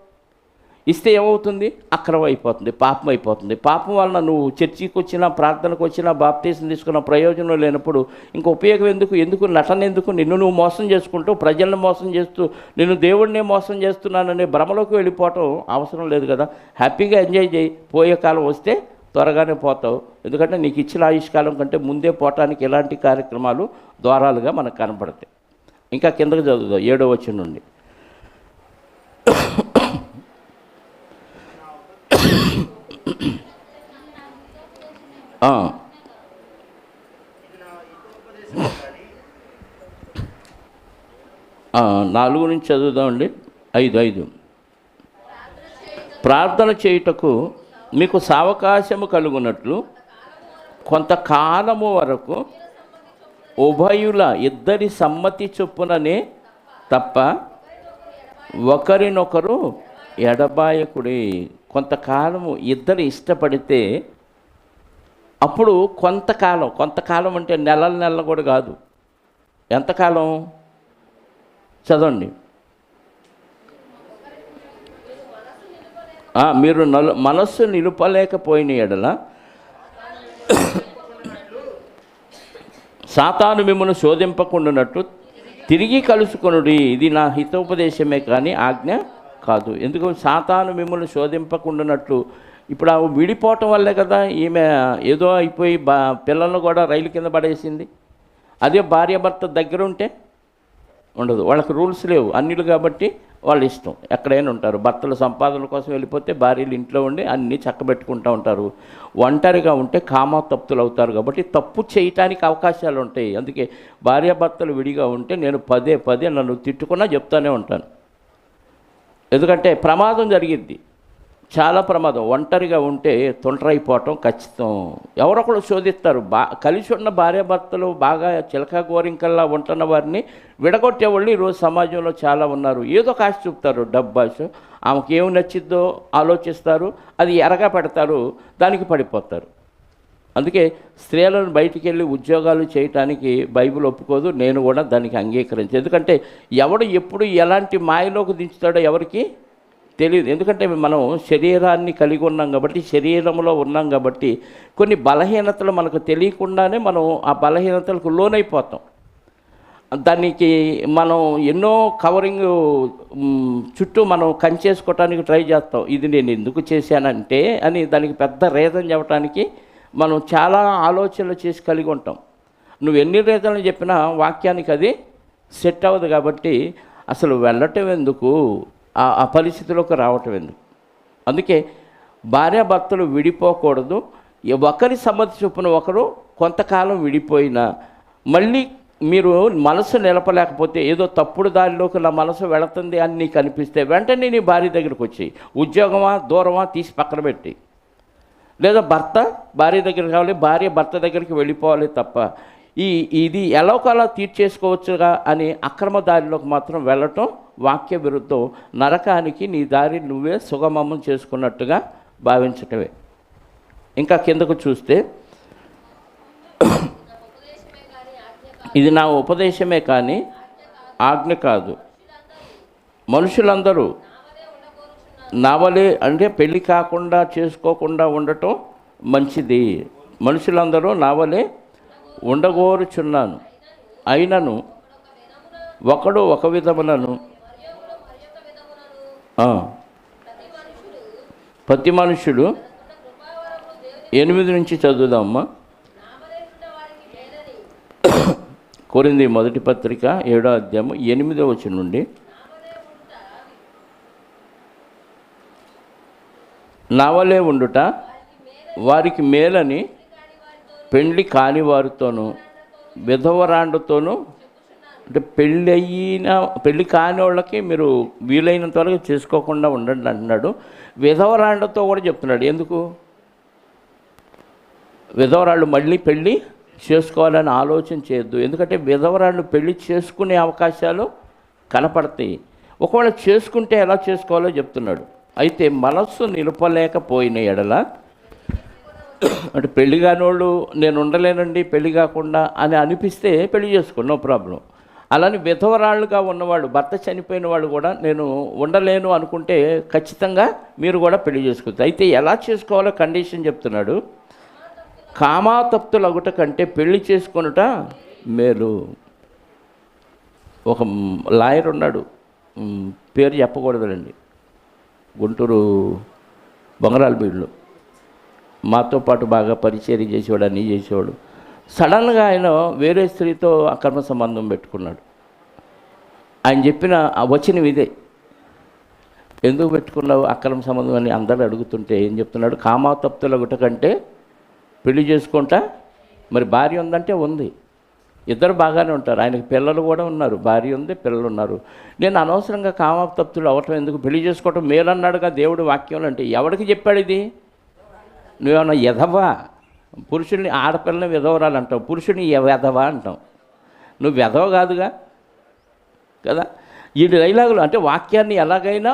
ఇస్తే ఏమవుతుంది? అక్రమం అయిపోతుంది, పాపం అయిపోతుంది. పాపం వలన నువ్వు చర్చికి వచ్చినా, ప్రార్థనకు వచ్చినా, బాప్తీసం తీసుకున్న ప్రయోజనం లేనప్పుడు ఇంక ఉపయోగం ఎందుకు? ఎందుకు నటన ఎందుకు? నిన్ను నువ్వు మోసం చేసుకుంటూ, ప్రజలను మోసం చేస్తూ, నేను దేవుడినే మోసం చేస్తున్నాననే భ్రమలోకి వెళ్ళిపోవటం అవసరం లేదు కదా. హ్యాపీగా ఎంజాయ్ చేయి. పోయే కాలం వస్తే త్వరగానే పోతావు. ఎందుకంటే నీకు ఇచ్చిన ఆయుష్కాలం కంటే ముందే పోవటానికి ఇలాంటి కార్యక్రమాలు ద్వారాలుగా మనకు కనపడతాయి. ఇంకా కిందకు చదువుదాం 7వ వచనం నుండి. నాలుగు నుంచి చదువుదామండి. 5 ప్రార్థన చేయుటకు మీకు సావకాశము కలుగునట్లు కొంతకాలము వరకు ఉభయుల ఇద్దరి సమ్మతి చొప్పుననే తప్ప ఒకరినొకరు ఎడబాయకుడి. కొంతకాలము ఇద్దరు ఇష్టపడితే అప్పుడు కొంతకాలం అంటే నెలలు కూడా కాదు. ఎంతకాలం? చదవండి. మీరు మనస్సు నిలుపలేకపోయిన ఎడల సాతాను మిమ్మల్ని శోధింపకుండానట్టు తిరిగి కలుసుకొనుడి. ఇది నా హితోపదేశమే కానీ ఆజ్ఞ కాదు. ఎందుకు? సాతాను మిమ్మల్ని శోధింపకుండానట్లు. ఇప్పుడు ఆ విడిపోవటం వల్లే కదా ఈమె ఏదో అయిపోయి పిల్లలను కూడా రైలు కింద పడేసింది. అదే భార్య భర్త దగ్గర ఉంటే ఉండదు. వాళ్ళకి రూల్స్ లేవు అన్నిలు కాబట్టి వాళ్ళ ఇష్టం, ఎక్కడైనా ఉంటారు. భర్తల సంపాదన కోసం వెళ్ళిపోతే భార్యలు ఇంట్లో ఉండి అన్నీ చక్కబెట్టుకుంటూ ఉంటారు. ఒంటరిగా ఉంటే కామతప్తులు అవుతారు కాబట్టి తప్పు చేయటానికి అవకాశాలు ఉంటాయి. అందుకే భార్యాభర్తలు విడిగా ఉంటే నేను పదే నన్ను తిట్టుకున్నా చెప్తానే ఉంటాను. ఎందుకంటే ప్రమాదం జరిగిద్ది. చాలా ప్రమాదం. ఒంటరిగా ఉంటే తొంటరైపోవటం ఖచ్చితం. ఎవరొకరు శోధిస్తారు. కలిసి ఉన్న భార్యాభర్తలు బాగా చిలక గోరింకల్లా ఉంటున్న వారిని విడగొట్టేవాళ్ళు ఈరోజు సమాజంలో చాలా ఉన్నారు. ఏదో కాశ చూపుతారు, డబ్బాశ, ఆమెకి ఏమి నచ్చిద్దో ఆలోచిస్తారు, అది ఎరగా పెడతారు, దానికి పడిపోతారు. అందుకే స్త్రీలను బయటికి వెళ్ళి ఉద్యోగాలు చేయటానికి బైబిల్ ఒప్పుకోదు, నేను కూడా దానికి అంగీకరించు. ఎందుకంటే ఎవడు ఎప్పుడు ఎలాంటి మాయలోకి దించుతాడో ఎవరికి తెలియదు. ఎందుకంటే మనం శరీరాన్ని కలిగి ఉన్నాం కాబట్టి, శరీరంలో ఉన్నాం కాబట్టి కొన్ని బలహీనతలు మనకు తెలియకుండానే మనం ఆ బలహీనతలకు లోనైపోతాం. దానికి మనం ఎన్నో కవరింగ్ చుట్టూ మనం కంచేసుకోవటానికి ట్రై చేస్తాం. ఇది నేను ఎందుకు చేశానంటే అని దానికి పెద్ద రీజన్ చెప్పడానికి మనం చాలా ఆలోచనలు చేసి కలిగి ఉంటాం. నువ్వు ఎన్ని రీజన్లు చెప్పినా వాక్యానికి అది సెట్ అవ్వదు. కాబట్టి అసలు వెళ్ళటం ఎందుకు, ఆ పరిస్థితిలోకి రావటం ఎందుకు? అందుకే భార్యాభర్తలు విడిపోకూడదు. ఒకరి సమ్మతి చొప్పున ఒకరు కొంతకాలం విడిపోయినా మళ్ళీ మీరు మనసు నిలపలేకపోతే, ఏదో తప్పుడు దారిలోకి నా మనసు వెళుతుంది అని నీకు అనిపిస్తే వెంటనే నీ భార్య దగ్గరికి వచ్చి, ఉద్యోగమా దూరమా తీసి పక్కన పెట్టి, లేదా భర్త భార్య దగ్గరికి కావాలి, భార్య భర్త దగ్గరికి వెళ్ళిపోవాలి తప్ప ఇది ఎలాగోలా తీర్చేసుకోవచ్చుగా అని అక్రమ దారిలోకి మాత్రం వెళ్ళటం వాక్య విరుద్ధం. నరకానికి నీ దారి నువ్వే సుగమం చేసుకున్నట్టుగా భావించటమే. ఇంకా కిందకు చూస్తే, ఇది నా ఉపదేశమే కానీ ఆజ్ఞ కాదు. మనుషులందరూ నావలే అంటే పెళ్ళి కాకుండా చేసుకోకుండా ఉండటం మంచిది. మనుషులందరూ నావలే ఉండగోరుచున్నాను, అయినను ఒకడు ఒక విధములను ప్రతి మనుషుడు 8 నుంచి చదువుదామమ్మా. కొరింథీ మొదటి పత్రిక 7వ అధ్యాయం 8వ వచనం నుండి, నావలే ఉండుట వారికి మేలని పెళ్లి కాని వారితోనూ విధవరాండుతోనూ, అంటే పెళ్ళి కాని వాళ్ళకి మీరు వీలైనంత వరకు చేసుకోకుండా ఉండండి అంటున్నాడు. విధవరాండతో కూడా చెప్తున్నాడు. ఎందుకు? విధవరాళ్ళు మళ్ళీ పెళ్ళి చేసుకోవాలని ఆలోచన చేయొద్దు. ఎందుకంటే విధవరాళ్ళు పెళ్ళి చేసుకునే అవకాశాలు కనపడతాయి. ఒకవేళ చేసుకుంటే ఎలా చేసుకోవాలో చెప్తున్నాడు. అయితే మనస్సు నిలపలేకపోయిన ఎడల, అంటే పెళ్లి కాని వాళ్ళు నేను ఉండలేనండి పెళ్లి కాకుండా అని అనిపిస్తే పెళ్లి చేసుకోండి, నో ప్రాబ్లం. అలానే విధవరాళ్ళుగా ఉన్నవాళ్ళు, భర్త చనిపోయిన వాళ్ళు కూడా నేను ఉండలేను అనుకుంటే ఖచ్చితంగా మీరు కూడా పెళ్లి చేసుకోవచ్చు. అయితే ఎలా చేసుకోవాలో కండిషన్ చెప్తున్నాడు. కామాతప్తులు అగుట కంటే పెళ్లి చేసుకొనుట మేలు. ఒక లాయర్ ఉన్నాడు, పేరు చెప్పకూడదండి, గుంటూరు బొంగరాలబీడులో మాతో పాటు బాగా పరిచర్య చేసేవాడు, అన్నీ చేసేవాడు. సడన్గా ఆయన వేరే స్త్రీతో అక్రమ సంబంధం పెట్టుకున్నాడు. ఆయన చెప్పిన వచనం ఇదే. ఎందుకు పెట్టుకున్నావు అక్రమ సంబంధం అని అందరూ అడుగుతుంటే ఏం చెప్తున్నాడు? కామాతప్తుల గుట కంటే పెళ్లి చేసుకుంటా. మరి భార్య ఉందంటే ఉంది, ఇద్దరు బాగానే ఉంటారు, ఆయనకి పిల్లలు కూడా ఉన్నారు, భార్య ఉంది, పిల్లలు ఉన్నారు. నేను అనవసరంగా కామాతప్తులు అవ్వటం ఎందుకు, పెళ్లి చేసుకోవటం మేలన్నాడుగా దేవుడు వాక్యం. అంటే ఎవరికి చెప్పాడు ఇది? నువ్వేమన్నా ఎదవా? పురుషుల్ని ఆడపిల్లని విధవరాలు అంటావు, పురుషుని వెధవా అంటావు. నువ్వు వెధవ కాదుగా కదా. ఈ డైలాగులు అంటే వాక్యాన్ని ఎలాగైనా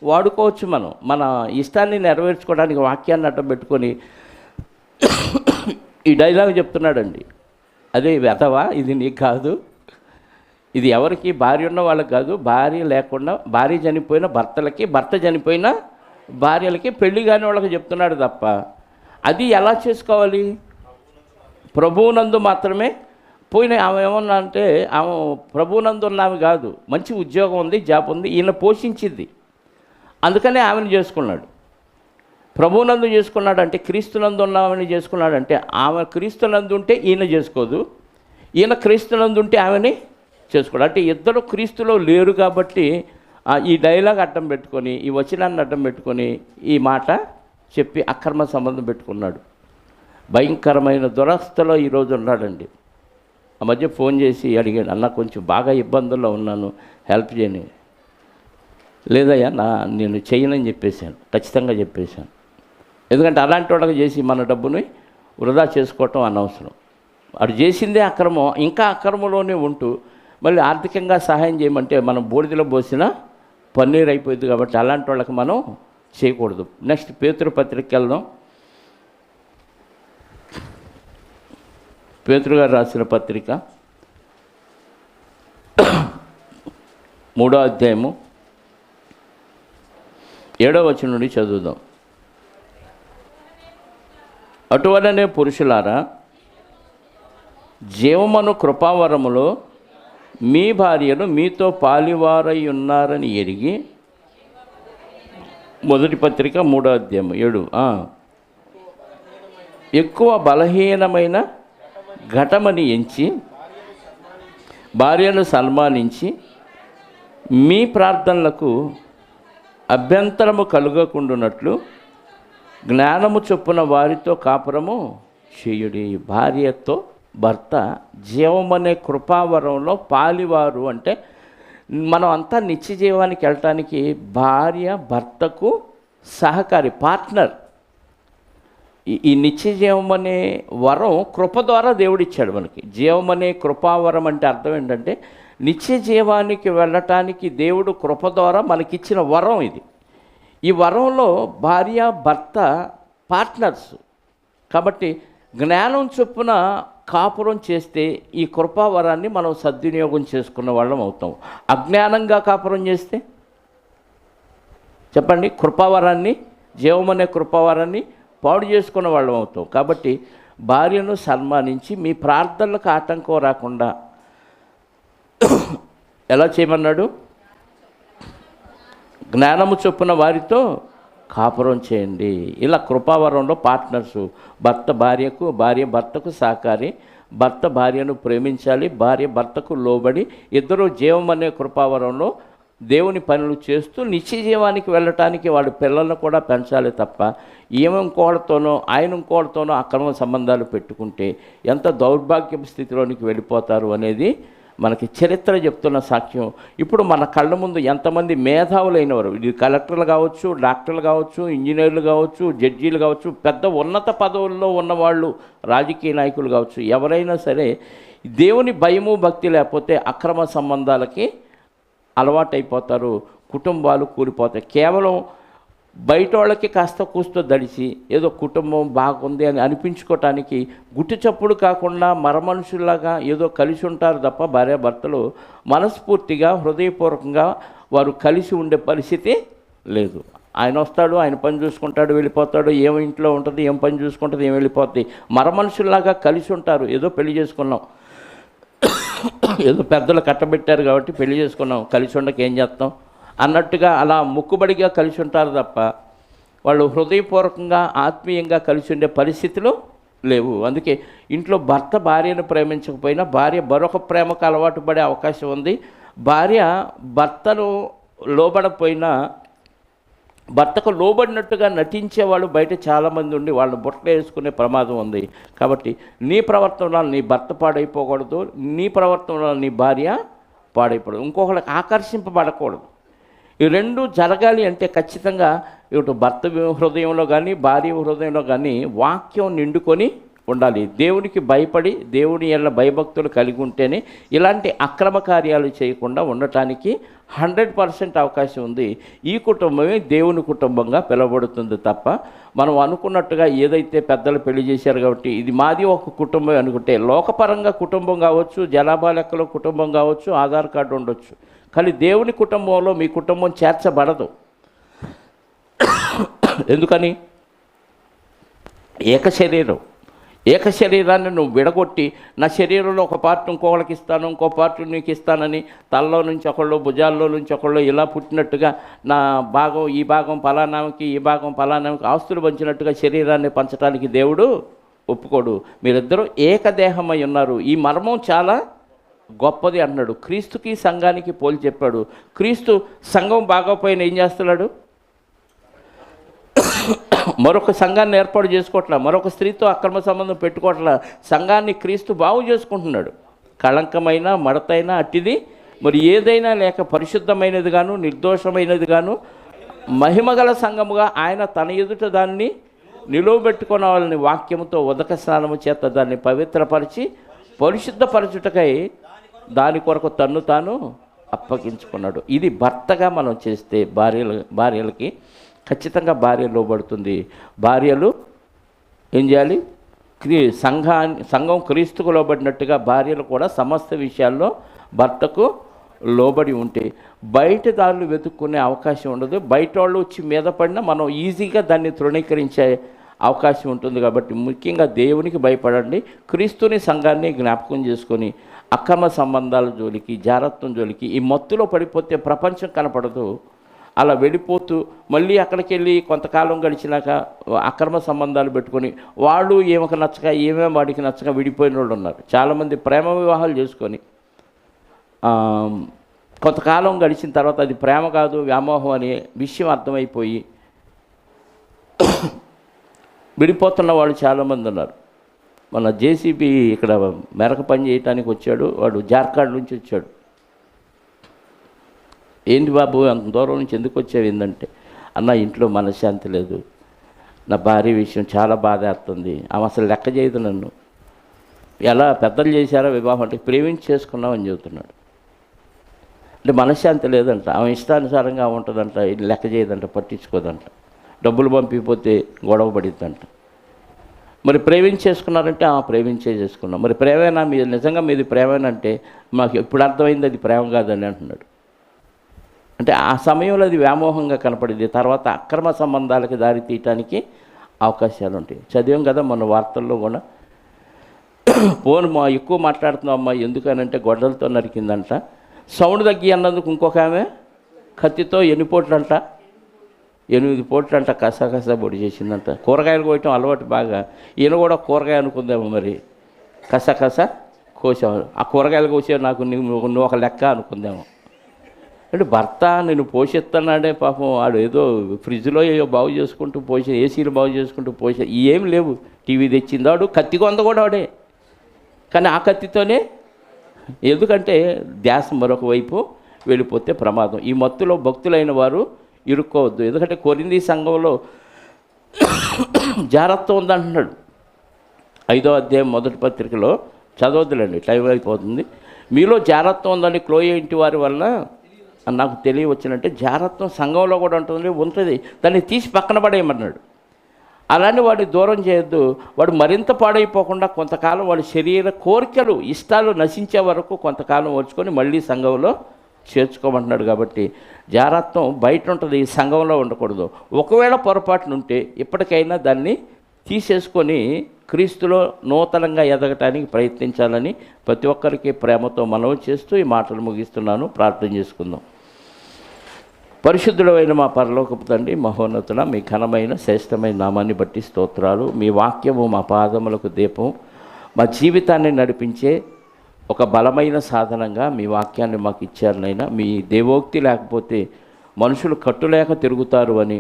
వాడుకోవచ్చు. మన ఇష్టాన్ని నెరవేర్చుకోవడానికి వాక్యాన్ని అడ్డం పెట్టుకొని ఈ డైలాగ్ చెప్తున్నాడండి. అదే వెధవా, ఇది నీకు కాదు, ఇది ఎవరికి? భార్య ఉన్న వాళ్ళకి కాదు, భార్య లేకుండా, భార్య చనిపోయిన భర్తలకి, భర్త చనిపోయిన భార్యలకి, పెళ్లి కాని వాళ్ళకి చెప్తున్నాడు తప్ప. అది ఎలా చేసుకోవాలి? ప్రభువునందు మాత్రమే. పోయిన ఆమె ఏమన్నా అంటే ఆమె ప్రభువునందు ఉన్నామె కాదు, మంచి ఉద్యోగం ఉంది, జాబ్ ఉంది, ఈయన పోషించింది, అందుకనే ఆమెను చేసుకున్నాడు. ప్రభువునందు చేసుకున్నాడు అంటే, క్రీస్తునందు ఉన్నామని చేసుకున్నాడంటే, ఆమె క్రీస్తునందు ఉంటే ఈయన చేసుకోదు, ఈయన క్రీస్తునందు ఉంటే ఆమెని చేసుకోడు. అంటే ఇద్దరు క్రీస్తులో లేరు. కాబట్టి ఈ డైలాగ్ అడ్డం పెట్టుకొని, ఈ వచనాన్ని అడ్డం పెట్టుకొని ఈ మాట చెప్పి అక్రమ సంబంధం పెట్టుకున్నాడు. భయంకరమైన దురస్థలో ఈరోజు ఉన్నాడండి. ఆ మధ్య ఫోన్ చేసి అడిగాడు, అన్న కొంచెం బాగా ఇబ్బందుల్లో ఉన్నాను, హెల్ప్ చేయని. లేదయ్యా నేను చేయనని చెప్పేశాను, ఖచ్చితంగా చెప్పేశాను. ఎందుకంటే అలాంటి వాళ్ళకి చేసి మన డబ్బుని వృధా చేసుకోవటం అనవసరం. వాడు చేసిందే అక్రమం, ఇంకా అక్రమంలోనే ఉంటూ మళ్ళీ ఆర్థికంగా సహాయం చేయమంటే మనం బూడిదలో పోసిన పన్నీరు అయిపోయింది. కాబట్టి అలాంటి వాళ్ళకి మనం చేయకూడదు. నెక్స్ట్ పేతురు పత్రికకి వెళ్దాం. పేతురు గారు రాసిన పత్రిక 3వ అధ్యాయము 7వ వచనం నుండి చదువుదాం. అటువలనే పురుషులారా, జీవమను కృపావరములో మీ భార్యను మీతో పాలివారై ఉన్నారని ఎరిగి, మొదటి పత్రిక 3వ అధ్యాయం 7. ఎక్కువ బలహీనమైన ఘటమని ఎంచి భార్యను సన్మానించి మీ ప్రార్థనలకు అభ్యంతరము కలుగకుండునట్లు జ్ఞానము చొప్పున వారితో కాపురము చేయుడి. భార్యతో భర్త జీవమనే కృపావరంలో పాలివారు అంటే మనం అంతా నిత్య జీవానికి వెళ్ళటానికి భార్య భర్తకు సహకారి, పార్ట్నర్. ఈ నిత్య జీవం అనే వరం కృప ద్వారా దేవుడిచ్చాడు మనకి. జీవం అనే కృపావరం అంటే అర్థం ఏంటంటే నిత్య జీవానికి వెళ్ళటానికి దేవుడు కృప ద్వారా మనకిచ్చిన వరం ఇది. ఈ వరంలో భార్య భర్త పార్ట్నర్స్. కాబట్టి జ్ఞానం చొప్పున కాపురం చేస్తే ఈ కృపావరాన్ని మనం సద్వినియోగం చేసుకున్న వాళ్ళం అవుతాం. అజ్ఞానంగా కాపురం చేస్తే చెప్పండి, కృపావరాన్ని, జీవమనే కృపావరాన్ని పాడు చేసుకున్న వాళ్ళం అవుతాం. కాబట్టి భార్యను సన్మానించి మీ ప్రార్థనలకు ఆటంకం రాకుండా ఎలా చేయమన్నాడు? జ్ఞానము చొప్పున వారితో కాపురం చేయండి. ఇలా కృపావరంలో పార్ట్నర్సు. భర్త భార్యకు, భార్య భర్తకు సహకారి. భర్త భార్యను ప్రేమించాలి, భార్య భర్తకు లోబడి ఇద్దరు జీవం అనే కృపావరంలో దేవుని పనులు చేస్తూ నిత్య జీవానికి వెళ్ళటానికి వాడి పిల్లలను కూడా పెంచాలి తప్ప ఈమె ఇంకోళ్ళతోనో ఆయన ఇంకోళ్ళతోనో అక్రమ సంబంధాలు పెట్టుకుంటే ఎంత దౌర్భాగ్య స్థితిలోనికి వెళ్ళిపోతారు అనేది మనకి చరిత్ర చెప్తున్న సాక్ష్యం. ఇప్పుడు మన కళ్ళ ముందు ఎంతమంది మేధావులైనవారు, ఇది కలెక్టర్లు కావచ్చు, డాక్టర్లు కావచ్చు, ఇంజనీర్లు కావచ్చు, జడ్జీలు కావచ్చు, పెద్ద ఉన్నత పదవుల్లో ఉన్నవాళ్ళు, రాజకీయ నాయకులు కావచ్చు, ఎవరైనా సరే దేవుని భయము భక్తి లేకపోతే అక్రమ సంబంధాలకి అలవాటైపోతారు, కుటుంబాలు కూలిపోతాయి. కేవలం బయట వాళ్ళకి కాస్త కూస్తో దడిచి ఏదో కుటుంబం బాగుంది అని అనిపించుకోవటానికి గుట్టు చప్పుడు కాకుండా మరమనుషుల్లాగా ఏదో కలిసి ఉంటారు తప్ప భార్యాభర్తలు మనస్ఫూర్తిగా హృదయపూర్వకంగా వారు కలిసి ఉండే పరిస్థితి లేదు. ఆయన వస్తాడు, ఆయన పని చూసుకుంటాడు, వెళ్ళిపోతాడు. ఏం ఇంట్లో ఉంటుంది, ఏం పని చూసుకుంటుంది, ఏం వెళ్ళిపోతుంది. మరమనుషుల్లాగా కలిసి ఉంటారు. ఏదో పెళ్లి చేసుకున్నాం, ఏదో పెద్దలు కట్టబెట్టారు కాబట్టి పెళ్లి చేసుకున్నాం, కలిసి ఉండక ఏం చేస్తాం అన్నట్టుగా అలా మొక్కుబడిగా కలిసి ఉంటారు తప్ప వాళ్ళు హృదయపూర్వకంగా ఆత్మీయంగా కలిసి ఉండే పరిస్థితులు లేవు. అందుకే ఇంట్లో భర్త భార్యను ప్రేమించకపోయినా భార్య మరొక ప్రేమకు అలవాటు పడే అవకాశం ఉంది. భార్య భర్తను లోబడపోయినా భర్తకు లోబడినట్టుగా నటించేవాళ్ళు బయట చాలామంది ఉండి వాళ్ళని బుట్టలు వేసుకునే ప్రమాదం ఉంది. కాబట్టి నీ ప్రవర్తన నీ భర్త పాడైపోకూడదు, నీ ప్రవర్తన నీ భార్య పాడైపోకూడదు, ఇంకొకరికి ఆకర్షింపబడకూడదు. ఈ రెండు జరగాలి అంటే ఖచ్చితంగా ఇటు భర్త హృదయంలో కానీ భార్య హృదయంలో కానీ వాక్యం నిండుకొని ఉండాలి. దేవునికి భయపడి దేవుని ఎల్ల భయభక్తులు కలిగి ఉంటేనే ఇలాంటి అక్రమ కార్యాలు చేయకుండా ఉండటానికి 100% అవకాశం ఉంది. ఈ కుటుంబమే దేవుని కుటుంబంగా పిలువబడుతుంది తప్ప మనం అనుకున్నట్టుగా ఏదైతే పెద్దలు పెళ్లి చేశారు కాబట్టి ఇది మాది ఒక కుటుంబం అనుకుంటే లోకపరంగా కుటుంబం కావచ్చు, జనాభా లెక్కలో కుటుంబం కావచ్చు, ఆధార్ కార్డు ఉండొచ్చు, కానీ దేవుని కుటుంబంలో మీ కుటుంబం చేర్చబడదు. ఎందుకని? ఏక శరీరాన్ని నువ్వు విడగొట్టి నా శరీరంలో ఒక పార్ట్ ఇంకొకళ్ళకి ఇస్తాను, ఇంకో పార్ట్ నీకు ఇస్తానని తలలో నుంచి ఒకళ్ళు, భుజాల్లో నుంచి ఒకళ్ళు ఇలా పుట్టినట్టుగా నా భాగం ఈ భాగం ఫలానామకి, ఈ భాగం ఫలానామకి ఆస్తులు పంచినట్టుగా శరీరాన్ని పంచడానికి దేవుడు ఒప్పుకోడు. మీరిద్దరూ ఏకదేహమై ఉన్నారు. ఈ మర్మం చాలా గొప్పది అన్నాడు. క్రీస్తుకి సంఘానికి పోలి చెప్పాడు. క్రీస్తు సంఘం బాగోపోయిన ఏం చేస్తున్నాడు? మరొక సంఘాన్ని ఏర్పాటు చేసుకోవట్లా, మరొక స్త్రీతో అక్రమ సంబంధం పెట్టుకోవట్లా. సంఘాన్ని క్రీస్తు బాగు చేసుకుంటున్నాడు. కళంకమైన మడతైన అట్టిది మరి ఏదైనా లేక పరిశుద్ధమైనది గాను నిర్దోషమైనది గాను మహిమగల సంఘముగా ఆయన తన ఎదుట దాన్ని నిలువబెట్టుకున్న వాక్యముతో ఉదక స్నానము చేత దాన్ని పవిత్రపరిచి పరిశుద్ధపరచుటకై దాని కొరకు తన్ను తాను అప్పగించుకున్నాడు. ఇది భర్తగా మనం చేస్తే భార్యలకి ఖచ్చితంగా భార్య లోబడుతుంది. భార్యలు ఏం చేయాలి? సంఘం క్రీస్తుకు లోబడినట్టుగా భార్యలు కూడా సమస్త విషయాల్లో భర్తకు లోబడి ఉంటే బయట దారులు వెతుక్కునే అవకాశం ఉండదు. బయట వాళ్ళు వచ్చి మీద పడినా మనం ఈజీగా దాన్ని తృణీకరించే అవకాశం ఉంటుంది. కాబట్టి ముఖ్యంగా దేవునికి భయపడండి. క్రీస్తుని సంఘాన్ని జ్ఞాపకం చేసుకొని అక్రమ సంబంధాల జోలికి జారత్వం జోలికి ఈ మత్తులో పడిపోతే ప్రపంచం కనపడదు. అలా వెళ్ళిపోతూ మళ్ళీ అక్కడికి వెళ్ళి కొంతకాలం గడిచినాక అక్రమ సంబంధాలు పెట్టుకొని వాళ్ళు ఏమొక నచ్చక ఏమేమి వాడికి నచ్చక విడిపోయిన వాళ్ళు ఉన్నారు. చాలామంది ప్రేమ వివాహాలు చేసుకొని కొంతకాలం గడిచిన తర్వాత అది ప్రేమ కాదు వ్యామోహం అనే విషయం అర్థమైపోయి విడిపోతున్న వాళ్ళు చాలామంది ఉన్నారు. మన జేసీబీ ఇక్కడ మెరక పని చేయడానికి వచ్చాడు, వాడు జార్ఖండ్ నుంచి వచ్చాడు. ఏంటి బాబు అంత దూరం నుంచి ఎందుకు వచ్చావు? ఏంటంటే అన్న ఇంట్లో మనశ్శాంతి లేదు, నా భార్య విషయం చాలా బాధేస్తుంది, ఆమె అసలు లెక్క చేయదు నన్ను, ఎలా పెద్దలు చేశారో వివాహం అంటే ప్రేమించి చేసుకున్నామని చెబుతున్నాడు. అంటే మనశ్శాంతి లేదంట, ఆమె ఇష్టానుసారంగా ఉంటుందంట, ఇది లెక్క చేయదంట, పట్టించుకోదంట, డబ్బులు పంపిపోతే గొడవ పడిద్దంట. మరి ప్రేమించేసుకున్నారంటే ప్రేమించే చేసుకున్నాం. మరి ప్రేమేనా మీరు నిజంగా మీది ప్రేమేనంటే మాకు ఎప్పుడు అర్థమైంది అది ప్రేమ కాదని అంటున్నాడు. అంటే ఆ సమయంలో అది వ్యామోహంగా కనపడింది, తర్వాత అక్రమ సంబంధాలకి దారి తీయటానికి అవకాశాలు ఉంటాయి. చదివాం కదా మన వార్తల్లో కూడా. ఫోన్ ఎక్కువ మాట్లాడుతున్నాం అమ్మాయి ఎందుకనంటే గొడ్డలతో నరికిందంట. సౌండ్ తగ్గి అన్నందుకు ఇంకొక ఆమె కత్తితో 8 పోట్లంట, 8 పోట్లంట కసా పొడి చేసిందంట. కూరగాయలు కోయటం అలవాటు బాగా, ఈయన కూడా కూరగాయ అనుకుందాము, మరి కసా కోసాము. ఆ కూరగాయలు కోసే నాకు నువ్వు ఒక లెక్క అనుకుందాము. అంటే భర్త నేను పోషిస్తున్నాడే పాపం, వాడు ఏదో ఫ్రిడ్జ్లో ఏదో బాగు చేసుకుంటూ ఏసీలు బాగు చేసుకుంటూ ఏం లేవు, టీవీ తెచ్చిందాడు, కత్తి కొంద కూడా వాడే. కానీ ఆ కత్తితోనే, ఎందుకంటే ధ్యాస మరొక వైపు వెళ్ళిపోతే ప్రమాదం. ఈ మత్తులో భక్తులైన వారు ఇరుక్కోవద్దు. ఎందుకంటే కొరింథీ సంఘంలో జారత్వం ఉందంటున్నాడు. 5వ అధ్యాయం 1వ పత్రికలో చదవద్దులండి, టైం అయిపోతుంది. మీలో జారత్వం ఉందని క్లోయ ఇంటి వారి వల్ల నాకు తెలియవచ్చినట్టే జారత్వం సంఘంలో కూడా ఉంటుంది, దాన్ని తీసి పక్కన పడేయమన్నాడు. అలానే వాడిని దూరం చేయొద్దు. వాడు మరింత పాడైపోకుండా కొంతకాలం వాడి శరీర కోరికలు ఇష్టాలు నశించే వరకు కొంతకాలం వచ్చుకొని మళ్ళీ సంఘంలో చేర్చుకోమంటున్నాడు. కాబట్టి జారత్వం బయట ఉంటుంది, ఈ సంఘంలో ఉండకూడదు. ఒకవేళ పొరపాటునుంటే ఇప్పటికైనా దాన్ని తీసేసుకొని క్రీస్తులో నూతనంగా ఎదగటానికి ప్రయత్నించాలని ప్రతి ఒక్కరికి ప్రేమతో మనవి చేస్తూ ఈ మాటలు ముగిస్తున్నాను. ప్రార్థన చేసుకుందాం. పరిశుద్ధుడైన మా పరలోకపు తండ్రి, మహోన్నతుల మీ ఘనమైన శ్రేష్టమైన నామాన్ని బట్టి స్తోత్రాలు. మీ వాక్యము మా పాదములకు దీపం, మా జీవితాన్ని నడిపించే ఒక బలమైన సాధనంగా మీ వాక్యాన్ని మాకు ఇచ్చారనైనా. మీ దేవోక్తి లేకపోతే మనుషులు కట్టులేక తిరుగుతారు అని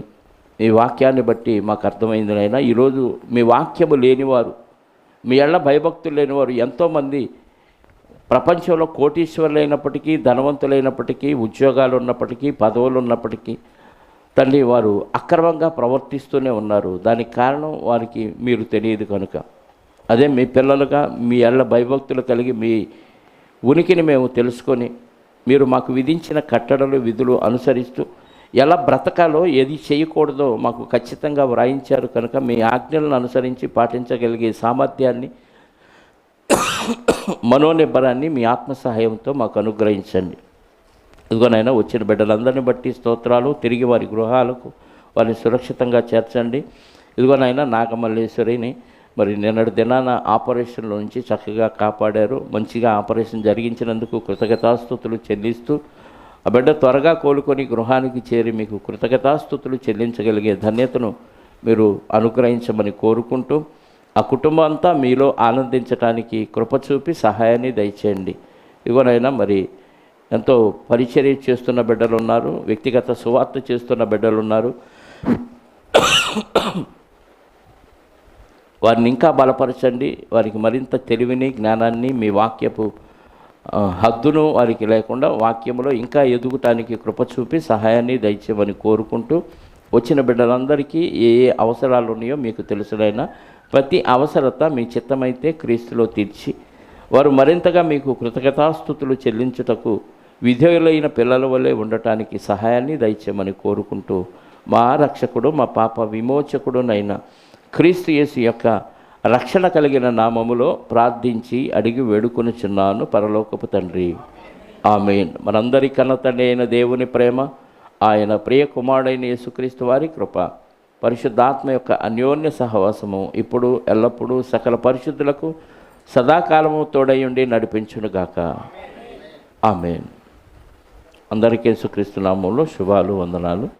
మీ వాక్యాన్ని బట్టి మాకు అర్థమైందినైనా. ఈరోజు మీ వాక్యము లేనివారు, మీ ఎళ్ళ భయభక్తులు లేనివారు ఎంతోమంది ప్రపంచంలో కోటీశ్వరులైనప్పటికీ, ధనవంతులైనప్పటికీ, ఉద్యోగాలు ఉన్నప్పటికీ, పదవులు ఉన్నప్పటికీ తండ్రి వారు అక్రమంగా ప్రవర్తిస్తూనే ఉన్నారు. దానికి కారణం వారికి మీరు తెలియదు కనుక. అదే మీ పిల్లలుగా మీ ఎళ్ళ భయభక్తులు కలిగి మీ ఉనికిని మేము తెలుసుకొని మీరు మాకు విధించిన కట్టడలు విధులు అనుసరిస్తూ ఎలా బ్రతకాలో ఏది చేయకూడదో మాకు ఖచ్చితంగా వ్రాయించారు కనుక మీ ఆజ్ఞలను అనుసరించి పాటించగలిగే సామర్థ్యాన్ని, మనోనిబ్బరాన్ని మీ ఆత్మ సహాయంతో మాకు అనుగ్రహించండి. ఇదిగోనైనా వచ్చిన బిడ్డలందరినీ బట్టి స్తోత్రాలు. తిరిగి వారి గృహాలకు వారిని సురక్షితంగా చేర్చండి. ఇదిగోనైనా నాగమల్లేశ్వరిని మరి నిన్నటి దినాన ఆపరేషన్లో నుంచి చక్కగా కాపాడారు. మంచిగా ఆపరేషన్ జరిగించినందుకు కృతజ్ఞతాస్తుతులు చెల్లిస్తూ ఆ బిడ్డ త్వరగా కోలుకొని గృహానికి చేరి మీకు కృతజ్ఞతాస్తుతులు చెల్లించగలిగే ధన్యతను మీరు అనుగ్రహించమని కోరుకుంటూ ఆ కుటుంబం అంతా మీలో ఆనందించడానికి కృప చూపి సహాయాన్ని దయచేయండి. ఇదిగోనైనా మరి ఎంతో పరిచర్య చేస్తున్న బిడ్డలు ఉన్నారు, వ్యక్తిగత సువార్త చేస్తున్న బిడ్డలు ఉన్నారు. వారిని ఇంకా బలపరచండి. వారికి మరింత తెలివిని, జ్ఞానాన్ని, మీ వాక్యపు హద్దును వారికి లేకుండా వాక్యములో ఇంకా ఎదుగుటానికి కృప చూపి సహాయాన్ని దయచేయమని కోరుకుంటూ, వచ్చిన బిడ్డలందరికీ ఏ ఏ అవసరాలు ఉన్నాయో మీకు తెలుసునైనా ప్రతి అవసరత మీ చిత్తమైతే క్రీస్తులో తీర్చి వారు మరింతగా మీకు కృతజ్ఞతాస్తుతులు చెల్లించుటకు విధేయులైన పిల్లల వలె ఉండటానికి సహాయాన్ని దయచేయమని కోరుకుంటూ, మా రక్షకుడు మా పాప విమోచకుడునైన క్రీస్తు యేసు యొక్క రక్షణ కలిగిన నామములో ప్రార్థించి అడిగి వేడుకొనుచున్నాను పరలోకపు తండ్రి. ఆమేన్. మనందరి కన్న తండ్రి అయిన దేవుని ప్రేమ, ఆయన ప్రియ కుమారుడైన యేసుక్రీస్తు వారి కృప, పరిశుద్ధాత్మ యొక్క అన్యోన్య సహవాసము ఇప్పుడు ఎల్లప్పుడూ సకల పరిశుద్ధులకు సదాకాలము తోడై ఉండి నడిపించునుగాక. ఆమేన్. అందరికీ యేసుక్రీస్తు నామములో శుభాలు, వందనాలు.